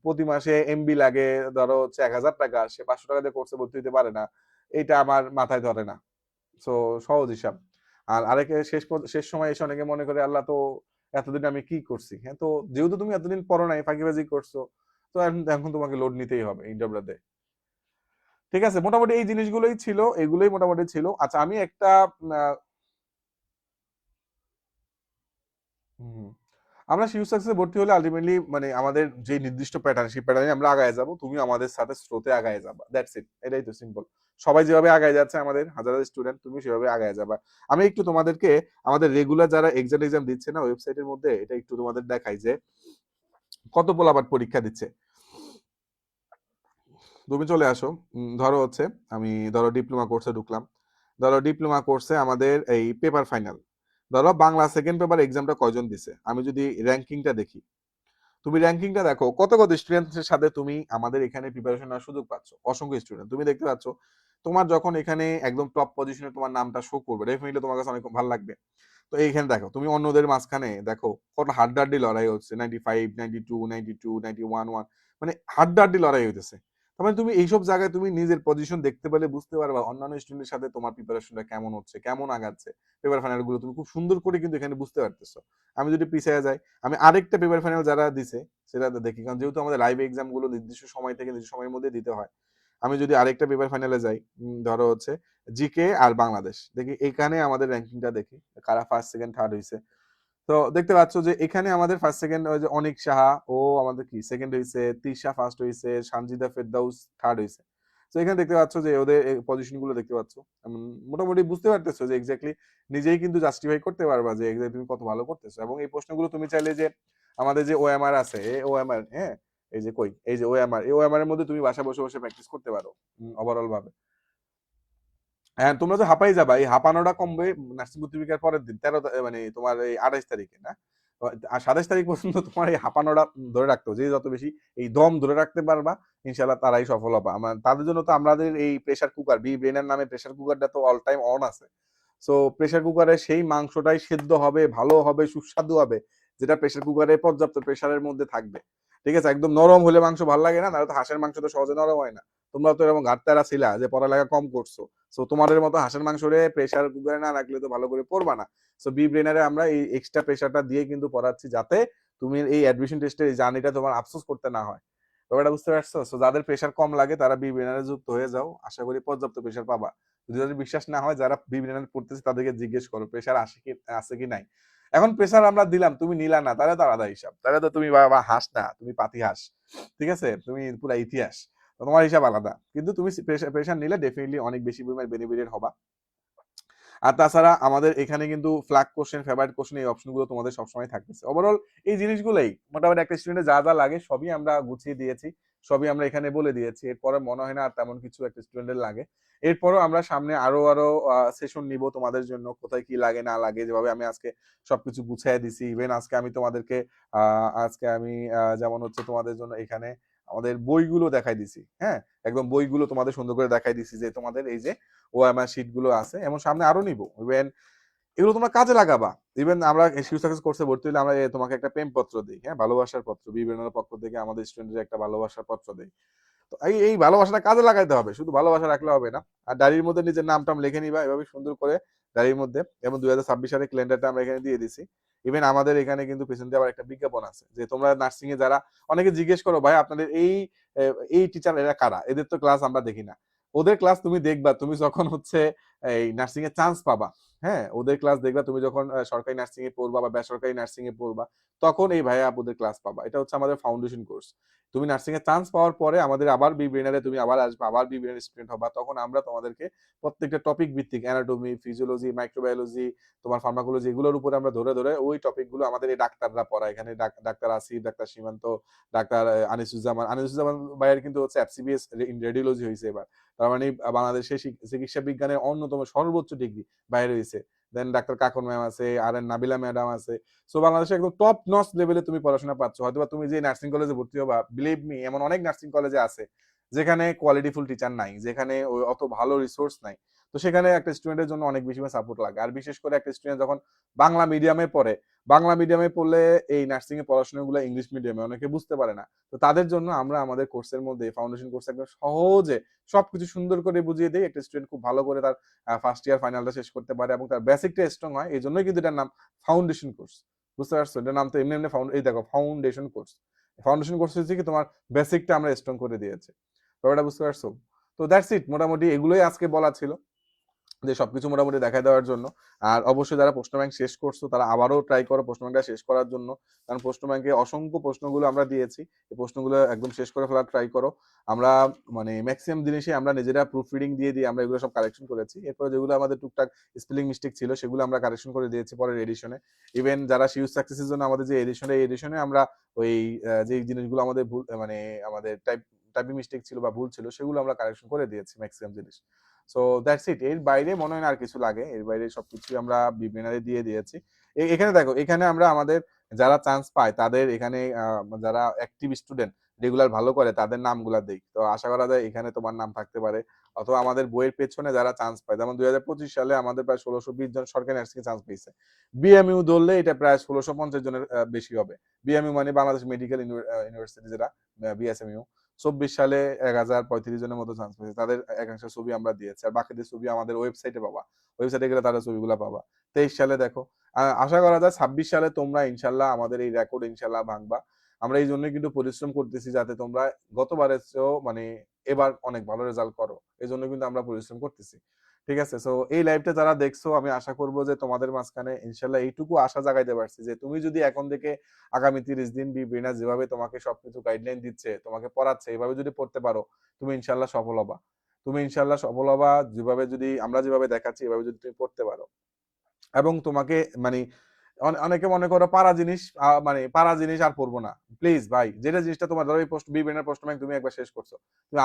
প্রতি মাসে এমবি লাগে ধরো হচ্ছে 1000 টাকা, সে 500 টাকা দিয়ে কোর্সে ভর্তি হতে পারে না। এটা আমার মাথায় ধরে না। সো সহজ হিসাব। আর আরেকে শেষ সময় এসে অনেকে মনে করে আল্লাহ তো এতদিন আমি কি করছি। হ্যাঁ, তো যেহেতু তুমি এতদিন পড়ো নাই, ফাঁকিবাজি করছো, তো এখন তোমাকে লোড নিতেই হবে ইন্টারভিউতে। ঠিক আছে, মোটামুটি এই জিনিসগুলোই ছিল, এগুলোই মোটামুটি ছিল। আচ্ছা, আমি একটা আহ, হুম, আমরা শিশু সাকসেসে ভর্তি হলে আলটিমেটলি মানে আমাদের যে নির্দিষ্ট প্যাটার্ন, সেই প্যাটার্নে আমরা আগায় যাব, তুমি আমাদের সাথে স্রোতে আগায় যাবা, দ্যাটস ইট, এটাই তো সিম্পল। সবাই যেভাবে আগায় যাচ্ছে, আমাদের হাজার হাজার স্টুডেন্ট, তুমি সেভাবে আগায় যাবা। আমি একটু তোমাদেরকে আমাদের রেগুলার যারা এক্সাম দিচ্ছে না ওয়েবসাইটের মধ্যে, এটা একটু তোমাদের দেখাই যে কত পোলাপাট পরীক্ষা দিচ্ছে। তুমি চলে আসো, ধরো হচ্ছে আমি ধরো ডিপ্লোমা কোর্সে ঢুকলাম। ধরো ডিপ্লোমা কোর্সে আমাদের এই পেপার ফাইনাল, ধরো বাংলা সেকেন্ড পেপার এক্সামটা কয়জন দিছে, আমি যদি র্যাঙ্কিংটা দেখি, তুমি র্যাঙ্কিংটা দেখো কত কত স্টুডেন্টের সাথে তুমি আমাদের এখানে প্রিপারেশন নেওয়ার সুযোগ পাচ্ছ। অসংখ্য স্টুডেন্ট তুমি দেখতে পাচ্ছ। তোমার যখন এখানে একদম টপ পজিশনে তোমার নামটা শো করবে, ডেফিনেটলি তোমার কাছে অনেক ভালো লাগবে। তো এইখানে দেখো, তুমি অন্যদের মাঝখানে দেখো কত হাড্ডাহাড্ডি লড়াই হচ্ছে, 95, 92, 92, 91, 1, মানে হাড্ডাহাড্ডি লড়াই হইতেছে। তার মানে তুমি এইসব জায়গায় তুমি নিজের পজিশন দেখতে পেলে বুঝতে পারবা অন্যান্য স্টুডেন্টের সাথে তোমার প্রিপারেশনটা কেমন হচ্ছে, কেমন আগাচ্ছে। পেপার ফাইনাল গুলো তুমি খুব সুন্দর করে কিন্তু এখানে বুঝতে পারতেছো। আমি যদি পিছিয়ে যাই, আমি আরেকটা পেপার ফাইনাল যারা দিছে সেটা দেখি, কারণ যেহেতু আমাদের লাইভ এক্সাম গুলো নির্দিষ্ট সময় থেকে নির্দিষ্ট সময়ের মধ্যে দিতে হয়। আমি যদি আরেকটা পেপার ফাইনালে যাই, ধরো হচ্ছে জিকে আর বাংলাদেশ, দেখি এখানে আমাদের র্যাঙ্কিংটা দেখি কারা ফার্স্ট সেকেন্ড থার্ড হয়েছে। তো দেখতে পাচ্ছ যে এখানে আমাদের ফার্স্ট সেকেন্ড ওই যে অনিক সাহা, ও আমাদের কি সেকেন্ড হয়েছে, তিশা ফার্স্ট হয়েছে, সানজিদা ফেরদাউস থার্ড হয়েছে। তো এখানে দেখতে পাচ্ছ যে ওদের পজিশন গুলো দেখতে পাচ্ছ। মোটামুটি বুঝতে পারতেছো যে এক্স্যাক্টলি নিজেই কিন্তু জাস্টিফাই করতে পারবা যে এক্স্যাক্টলি তুমি কত ভালো করতেছো। এবং এই প্রশ্নগুলো তুমি চাইলে যে আমাদের যে ওএমআর আছে, ওএমআর, হ্যাঁ, এই যে কই, এই যে ওএমআর, এই ওএমআর এর মধ্যে তুমি বাসা বসে বসে প্র্যাকটিস করতে পারো ওভারঅল ভাবে। হ্যাঁ, তোমরা যে হাঁপাই যাবা, এই হাঁপানোটা কমবে নার্সিং ভর্তির পরের দিন, মানে তোমার এই 28 তারিখে না, আর 27 তারিখ পর্যন্ত তোমার এই হাঁপানোটা ধরে রাখতে হবে। যে যত বেশি এই দম ধরে রাখতে পারবা, ইনশাল্লাহ তারাই সফল হবে। তাদের জন্য তো আমাদের এই প্রেসার কুকার, বি ব্রেনের নামে প্রেসার কুকারটা তো অল টাইম অন আছে। সো প্রেসার কুকারে সেই মাংসটাই সেদ্ধ হবে, ভালো হবে, সুস্বাদু হবে, যেটা প্রেসার কুকারে পর্যাপ্ত প্রেসারের মধ্যে থাকবে। ঠিক আছে, একদম নরম হলে মাংস ভালো লাগে না, নাহলে তো হাঁসের মাংস তো সহজে নরম হয় না। তোমরা তো এরকম ঘাটতারা ছিলা যে পড়ালেখা কম করছো, সো তোমাদের মতো হাঁসের মাংস রে প্রেসার কুকারে না রাখলে তো ভালো করে পড়বা না। সো বি ব্রেনারে আমরা এই এক্সট্রা প্রেসারটা দিয়ে কিন্তু পড়াচ্ছি, যাতে তুমি এই অ্যাডমিশন টেস্টের এই জার্নিটা তোমার আফসোস করতে না হয়। ব্যাপারটা বুঝতে পারছো? সো যাদের প্রেসার কম লাগে তারা বি ব্রেনারে যুক্ত হয়ে যাও, আশা করি পর্যাপ্ত প্রেসার পাবা। যদি তাদের বিশ্বাস না হয়, যারা বি ব্রেনারে পড়তেছে তাদেরকে জিজ্ঞেস করো প্রেসার আছে কি নাই। এখন প্রেসার আমরা দিলাম, তুমি নিলা না, তাহলে তো আলাদা হিসাব, তাহলে তো তুমি বাবা হাঁস না, তুমি পাতি হাঁস। ঠিক আছে, তুমি পুরা ইতিহাস, তোমার হিসাব আলাদা। কিন্তু তুমি প্রেশার নিলে ডেফিনেটলি অনেক বেশি পরিমাণ বেনিফিটেড হবা। আর তাছাড়া আমাদের এখানে কিন্তু ফ্ল্যাগ কোশ্চেন, ফেভারিট কোশ্চেন, এই অপশনগুলো তোমাদের সবসময় থাকতেছে। ওভারঅল এই জিনিসগুলোই মোটামুটি একটা স্টুডেন্টের যা যা লাগে সবই আমরা গুছিয়ে দিয়েছি, সবই আমরা এখানে বলে দিয়েছি। এরপরে মনে হয় না আর তেমন কিছু একটা স্টুডেন্টের লাগে। এরপরও আমরা সামনে আরো আরো সেশন নিব তোমাদের জন্য, কোথায় কি লাগে না লাগে, যেভাবে আমি আজকে সবকিছু গুছিয়ে দিছি। ইভেন আজকে আমি তোমাদেরকে যেমন হচ্ছে তোমাদের জন্য এখানে আমাদের বইগুলো দেখাই দিছি। হ্যাঁ, একদম বইগুলো তোমাদের সুন্দর করে দেখাই দিছি যে তোমাদের এই যে ওএমআর শিট গুলো আছে, এমন সামনে আরো নিব। ইভেন এগুলো তোমরা কাজে লাগাবা। ইভেন আমরা শিশু সাকসেস কোর্সে ভর্তি হলে আমরা তোমাকে একটা প্রেম পত্র দিই, হ্যাঁ, ভালোবাসার পত্র, বিভিন্ন পক্ষ থেকে আমাদের স্টুডেন্টদের একটা ভালোবাসার পত্র দেই। তো এই ভালোবাসাটা কাজে লাগাইতে হবে, শুধু ভালোবাসা রাখলে হবে না। আর ডায়েরির মধ্যে নিজের নাম টাম লিখে নিবা এভাবে সুন্দর করে ডায়েরির মধ্যে। এবং 2026 সালের ক্যালেন্ডারটা আমরা এখানে দিয়ে দিছি। ইভেন আমাদের এখানে কিন্তু পেছন দিয়ে আবার একটা বিজ্ঞাপন আছে যে তোমরা নার্সিং এ যারা, অনেকে জিজ্ঞেস করো ভাই আপনাদের এই টিচার এরা কারা, এদের তো ক্লাস আমরা দেখি না। ওদের ক্লাস তুমি দেখবা, তুমি যখন হচ্ছে এই নার্সিং এ চান্স পাবা, হ্যাঁ ওদের ক্লাস দেখবা তুমি যখন সরকারি নার্সিং এ পড়বা বা বেসরকারি নার্সিং এ পড়বা, তখন এই ভাইয়া আপুদের ক্লাস পাবা। এটা হচ্ছে আমাদের ফাউন্ডেশন কোর্স। তুমি নার্সিং এ চান্স পাওয়ার পরে আমাদের আবার বি ব্রেনারে তুমি আবার আসবে, আবার বি ব্রেনার স্টুডেন্ট হবা, তখন আমরা তোমাদেরকে প্রত্যেকটা টপিক ভিত্তিক অ্যানাটমি, ফিজিওলজি, মাইক্রোবায়োলজি, তোমার ফার্মাকোলজি, এগুলোর উপরে আমরা ধরে ধরে ওই টপিকগুলো আমাদের এই ডাক্তাররা পড়ায়। এখানে ডাক্তার আসিফ, ডাক্তার সীমান্ত, ডাক্তার আনিসুজ্জামান ভাইয়ের কিন্তু হচ্ছে এফসিবিএস রেডিওলজি হয়েছে এবার। তার মানে বাংলাদেশের চিকিৎসা বিজ্ঞানের অন্যতম সর্বোচ্চ ডিগ্রি বাইরে হয়েছে। দেন ডাক্তার কাকন ম্যাম আছে, আর এন নাবিলা ম্যাডাম আছে। সো বাংলাদেশে একদম টপ নচ লেভেলে তুমি পড়াশোনা পাচ্ছ। হয়তোবা তুমি যে নার্সিং কলেজে ভর্তি হবা, বিলিভ মি এমন অনেক নার্সিং কলেজে আছে যেখানে কোয়ালিটিফুল টিচার নাই, যেখানে অত ভালো রিসোর্স নাই। তো সেখানে একটা স্টুডেন্টের জন্য অনেক বেশি সাপোর্ট লাগে। আর বিশেষ করে একটা স্টুডেন্ট যখন বাংলা মিডিয়ামে পড়ে, বাংলা মিডিয়ামে পড়লে এই নার্সিং এর পড়াশোনাগুলো ইংলিশ মিডিয়ামে অনেকে বুঝতে পারে না। তো তাদের জন্য আমরা আমাদের কোর্সের মধ্যে ফাউন্ডেশন কোর্স একদম সহজে সবকিছু সুন্দর করে বুঝিয়ে দেই। একটা স্টুডেন্ট খুব ভালো করে তার ফার্স্ট ইয়ার ফাইনালটা শেষ করতে পারে এবং তার বেসিকটা স্ট্রং হয়। এই জন্যই কিন্তু এটার নাম ফাউন্ডেশন কোর্স। বুঝতে পারছো? এটার নাম তো এমনি এমনি এই দেখো ফাউন্ডেশন কোর্স। ফাউন্ডেশন কোর্স হচ্ছে কি তোমার বেসিকটা আমরা স্ট্রং করে দিয়েছি। ব্যাপারটা বুঝতে পারছো? তো দ্যাটস ইট, মোটামুটি এগুলোই আজকে বলা ছিল, যে সবকিছু মোটামুটি দেখায় দেওয়ার জন্য। আর অবশ্যই যারা প্রশ্ন ব্যাংক শেষ করছো তারা আবারও ট্রাই করো প্রশ্ন ব্যাংকটা শেষ করার জন্য, কারণ প্রশ্ন ব্যাংকে অসংখ্য প্রশ্নগুলো আমরা দিয়েছি। এই প্রশ্নগুলো একদম শেষ করে ফেলার ট্রাই করো। আমরা মানে ম্যাক্সিমাম জিনিসই আমরা নিজেরা প্রুফ রিডিং দিয়ে আমরা এগুলো সব কারেকশন করেছি। এরপরে যেগুলো আমাদের টুকটাক স্পেলিং মিস্টেক ছিল সেগুলো আমরা কারেকশন করে দিয়েছি পরের এডিশনে। ইভেন যারা শিউজ সাকসেসের জন্য আমাদের যে এডিশনে আমরা ওই যে জিনিসগুলো আমাদের ভুল মানে আমাদের টাইপিং মিস্টেক ছিল বা ভুল ছিল সেগুলো আমরা কারেকশন করে দিয়েছি ম্যাক্সিমাম জিনিস। So that's it. এর বাইরে মনে হয় না আর কিছু লাগে। এর বাইরে সবকিছুই আমরা বিগিনারে দিয়ে দিয়েছি। এখানে দেখো, এখানে আমরা আমাদের যারা চান্স পায় তাদের এখানে যারা অ্যাক্টিভ স্টুডেন্ট রেগুলার ভালো করে তাদের নামগুলা দেই। তো আশা করা যায় এখানে তোমার নাম থাকতে পারে। অথবা আমাদের বইয়ের পেছনে যারা চান্স পায়, যেমন ২০২৫ সালে আমাদের প্রায় ১৬২০ জন সরকারি নার্সিং এ চান্স পেয়েছে। বিএমইউ ধরলে এটা প্রায় ১৬৫০ জনের বেশি হবে। বিএমইউ মানে বাংলাদেশ মেডিকেল ইউনিভার্সিটি, যেটা বিএসএমইউ। ২৪ সালে ১,০৩৫ জনের মতো চান্স পেয়েছে। তাদের একাংশের ছবি আমরা দিয়েছি। আর বাকিদের ছবি আমাদের ওয়েবসাইটে পাবা। ওয়েবসাইটে গেলে তাদের ছবিগুলো পাবা। ২৩ সালে দেখো। আশা করা যায় ২৬ সালে তোমরা ইনশাল্লাহ আমাদের এই রেকর্ড ইনশাল্লাহ ভাঙবা। আমরা এই জন্যই কিন্তু পরিশ্রম করতেছি যাতে তোমরা গতবারের চেয়েও মানে এবার অনেক ভালো রেজাল্ট করো। এজন্য কিন্তু আমরা পরিশ্রম করতেছি। ঠিক আছে? সো এই লাইভটা যারা দেখছো আমি আশা করব যে তোমাদের মাঝখানে ইনশাল্লাহ এইটুকু আশা জাগাইতে পারছি যে তুমি যদি এখন থেকে আগামী ৩০ দিন বিব্রেনা যেভাবে তোমাকে সবকিছু গাইডলাইন দিচ্ছে, তোমাকে পড়াচ্ছে, এভাবে যদি পড়তে পারো তুমি ইনশাল্লাহ সফল হবা। তুমি ইনশাল্লাহ সফল হবা, যেভাবে যদি আমরা যেভাবে দেখাচ্ছি এভাবে যদি তুমি পড়তে পারো। এবং তোমাকে মানে অনেকে মনে করো পারা জিনিস মানে পারা জিনিস আর পড়বো না। প্লিজ ভাই, যেটা জিনিসটা তোমার ধরো এই বিবেনের প্রশ্ন ব্যাংক তুমি একবার শেষ করছো, তুমি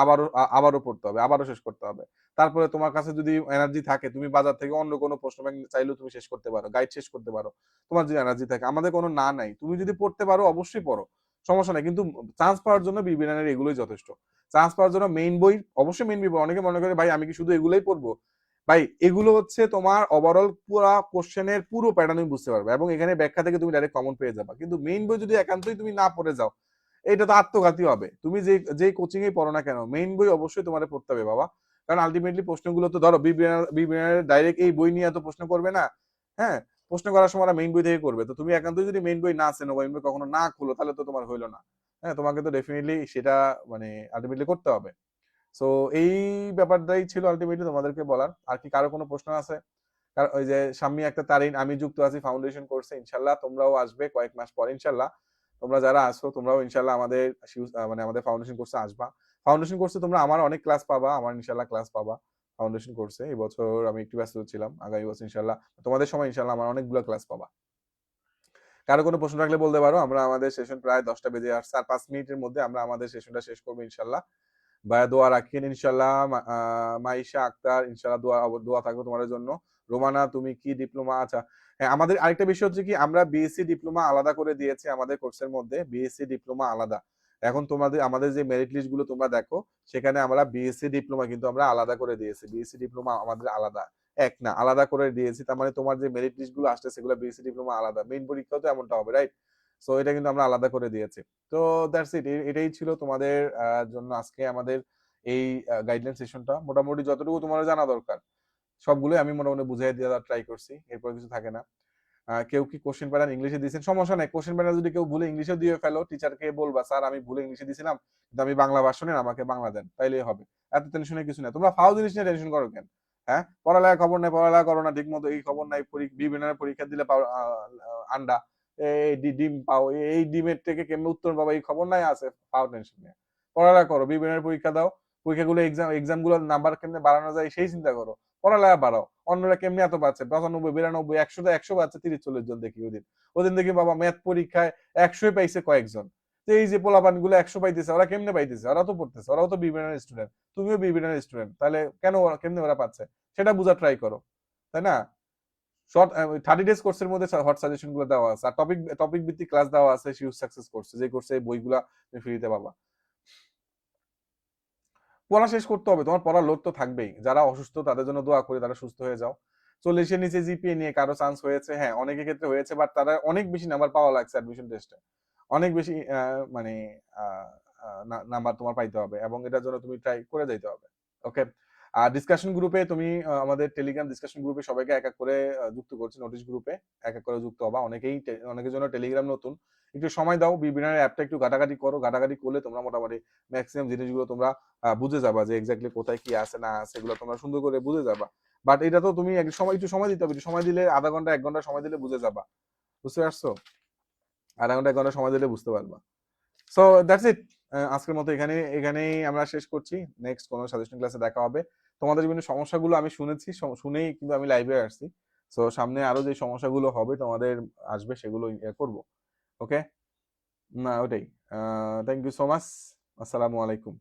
আবারও পড়তে হবে, আবারও শেষ করতে হবে। তারপরে তোমার কাছে যদি এনার্জি থাকে তুমি বাজার থেকে অন্য কোনো প্রশ্ন ব্যাংক চাইলেও তুমি শেষ করতে পারো, গাইড শেষ করতে পারো। তোমার যদি এনার্জি থাকে, আমাদের কোনো না নাই, তুমি যদি পড়তে পারো অবশ্যই পড়ো, সমস্যা নাই। কিন্তু চান্স পাওয়ার জন্য বিবেনের এগুলোই যথেষ্ট। চান্স পাওয়ার জন্য মেইন বই, অবশ্যই মেইন বই। অনেকে মনে করে ভাই আমি কি শুধু এগুলোই পড়বো? ভাই এগুলো হচ্ছে তোমার ওভারঅল পুরো কোশ্চেনের পুরো প্যাটার্ন তুমি বুঝতে পারবে এবং এখানে ব্যাখ্যা থেকে তুমি ডাইরেক্ট কমন পেয়ে যাবা। কিন্তু মেইন বই যদি একান্তই তুমি না পড়ে যাও, এটা তো আত্মঘাতী হবে। তুমি যে কোচিং এ পড়ো না কেন, মেইন বই অবশ্যই তোমার পড়তে হবে বাবা। কারণ আলটিমেটলি প্রশ্নগুলো তো ধরো বিবিএনার ডাইরেক্ট এই বই নিয়ে এত প্রশ্ন করবে না। হ্যাঁ, প্রশ্ন করার সময় মেইন বই থেকে করবে। তো তুমি একান্তই যদি মেইন বই না চেনো, মেইন বই কখনো না খুলো, তাহলে তো তোমার হইলো না। হ্যাঁ, তোমাকে তো ডেফিনেটলি সেটা মানে আলটিমেটলি করতে হবে। সো এই ব্যাপারটাই ছিল আলটিমেটলি তোমাদেরকে বলার। আর কি কারো কোনো প্রশ্ন আছে? কারণ ওই যে সাম্মি একটা তারিন, আমি যুক্ত আছি ফাউন্ডেশন কোর্সে, ইনশাল্লাহ তোমরাও আসবে কয়েক মাস পর ইনশাল্লাহ। তোমরা যারা আসো তোমরাও ইনশাল্লাহ আমাদের মানে আমাদের ফাউন্ডেশন কোর্সে আসবা। ফাউন্ডেশন কোর্সে তোমরা আমার অনেক ক্লাস পাবা, আমার ইনশাল্লাহ ক্লাস পাবা ফাউন্ডেশন কোর্সে। এই বছর আমি একটু ব্যস্ত ছিলাম, আগামী বছর ইনশাল্লাহ তোমাদের সময় ইনশাল্লাহ আমার অনেকগুলো ক্লাস পাবা। কারো কোনো প্রশ্ন থাকলে বলতে পারো। আমরা আমাদের সেশন প্রায় 10টা বেজে আসছে, আর 5 মিনিটের মধ্যে আমরা আমাদের সেশনটা শেষ করবো ইনশাল্লাহ। ভাইয়া দোয়া রাখেন ইনশাল্লাহ। মাইশা আক্তার ইনশাল্লাহ দোয়া থাকবে তোমাদের জন্য। রোমানা তুমি কি ডিপ্লোমা? আচ্ছা হ্যাঁ, আমাদের আরেকটা বিষয় হচ্ছে কি আমরা বিএসসি ডিপ্লোমা আলাদা করে দিয়েছি আমাদের কোর্সের মধ্যে। বিএসসি ডিপ্লোমা আলাদা। এখন তোমাদের আমাদের যে মেরিট লিস্ট গুলো তোমরা দেখো, সেখানে আমরা বিএসসি ডিপ্লোমা কিন্তু আমরা আলাদা করে দিয়েছি। বিএসসি ডিপ্লোমা আমাদের আলাদা, এক না আলাদা করে দিয়েছি। তার মানে তোমার যে মেরিট লিস্ট গুলো আসছে সেগুলো বিএসসি ডিপ্লোমা আলাদা। মেইন পরীক্ষাও তো এমনটা হবে, রাইট? সো এটা কিন্তু আমরা আলাদা করে দিয়েছি। তো দ্যাটস ইট। এটাই ছিল তোমাদের জন্য আজকে আমাদের এই গাইডলাইন সেশনটা। মোটামুটি যতটুকু তোমার জানা দরকার সবগুলোই আমি মোটামুটি বুঝাই দেওয়ার ট্রাই করছি। এরপর কিছু থাকে না। কেউ কি কোশ্চেন প্যাটার্ন ইংলিশে দিয়েছেন? সমস্যা নাই। কোশ্চেন প্যাটার্ন যদি কেউ ভুলে ইংলিশে দিয়ে ফেলো, টিচারকে বলবা স্যার আমি ভুলে ইংলিশে দিয়েছিলাম, কিন্তু আমি বাংলা ভার্সনে আমাকে বাংলা দেন, তাইলেই হবে। এত টেনশনের কিছু নাই। তোমরা ফাও জিনিস নিয়ে টেনশন করো কেন? হ্যাঁ, পড়ালেখা খবর নাই, পড়ালেখা করো না ঠিক মতো, এই খবর নাই, বিভিন্ন পরীক্ষা দিলে পাও আন্ডা, এই ডিম পাও, এই ডিমের থেকে কেমনে উত্তর পাবো এই খবর নাই, আছে পাও টেনশন নিয়ে। পড়ালেখা করো, বিভিন্ন পরীক্ষা দাও, পরীক্ষাগুলো এক্সাম গুলোর নাম্বার কেমনে বাড়ানো যায় সেই চিন্তা করো, পড়ালেখা বাড়াও। অন্যরা কেমনে এত পাচ্ছে, 95, 92, 100 পাচ্ছে 30-40 জন দেখি ওদিন। ওদিন দেখি বাবা ম্যাথ পরীক্ষায় 100 পাইছে কয়েকজন। তো এই যে পোলাপান গুলো 100 পাইতেছে, ওরা কেমনে পাইতেছে? ওরা তো পড়তেছে, ওরাও তো বিভিন্ন স্টুডেন্ট, তুমিও বিভিন্ন স্টুডেন্ট, তাহলে কেন কেমনে ওরা পাচ্ছে সেটা বোঝা ট্রাই করো, তাই না? শর্ট 30 ডেজ কোর্সের মধ্যে হট সাজেশন গুলো দেওয়া আছে, আর টপিক ভিত্তিক ক্লাস দেওয়া আছে শিউজ সাকসেস কোর্সে, যে কোর্সে এই বইগুলা তুমি ফ্রিতে পাবা। পড়া শেষ করতে হবে, তোমার পড়ার লোড তো থাকবেই। যারা অসুস্থ তাদের জন্য দোয়া করি, তারা সুস্থ হয়ে যাও। 40-এর নিচে জিপিএ নিয়ে কারো চান্স হয়েছে, হ্যাঁ অনেকের ক্ষেত্রে হয়েছে, বাট তারা অনেক বেশি নাম্বার পাওয়া লাগছে অ্যাডমিশন টেস্টে, অনেক বেশি মানে নাম্বার তোমার পাইতে হবে, এবং এটার জন্য তুমি ট্রাই করে যাইতে হবে। ওকে। আর ডিসকাশন গ্রুপে তুমি আমাদের টেলিগ্রাম ডিসকাশন গ্রুপে সবাইকে এক এক করে যুক্ত করছি, নোটিশ গ্রুপে এক এক করে যুক্ত হবা। অনেকের জন্য টেলিগ্রাম নতুন, একটু সময় দাও, বিবিনার অ্যাপটা একটু ঘাটাঘাটি করো, ঘাটাঘাটি করলে তোমরা মোটামুটি ম্যাক্সিমাম জিনিসগুলো তোমরা বুঝে যাবা, যে এক্স্যাক্টলি কোথায় কি আছে না আছে, এগুলো তোমরা সুন্দর করে বুঝে যাবা। বাট এটা তো তুমি একটু সময় দিতে হবে, একটু সময় দিলে আধা ঘন্টা 1 ঘন্টা সময় দিলে বুঝে যাবা, বুঝতে পারছো? আধা ঘন্টা 1 ঘন্টা সময় দিলে বুঝতে পারবা। So that's it. আজকের মতো এখানেই আমরা শেষ করছি। নেক্সট কোনো সাজেশন ক্লাসে দেখা হবে। তোমাদের বিভিন্ন সমস্যাগুলো আমি শুনেছি, শুনেই কিন্তু আমি লাইভে আসছি। সো সামনে আরো যে সমস্যাগুলো হবে তোমাদের আসবে, সেগুলো করব। ওকে? না ওটাই। Thank you so much. আসসালামু আলাইকুম।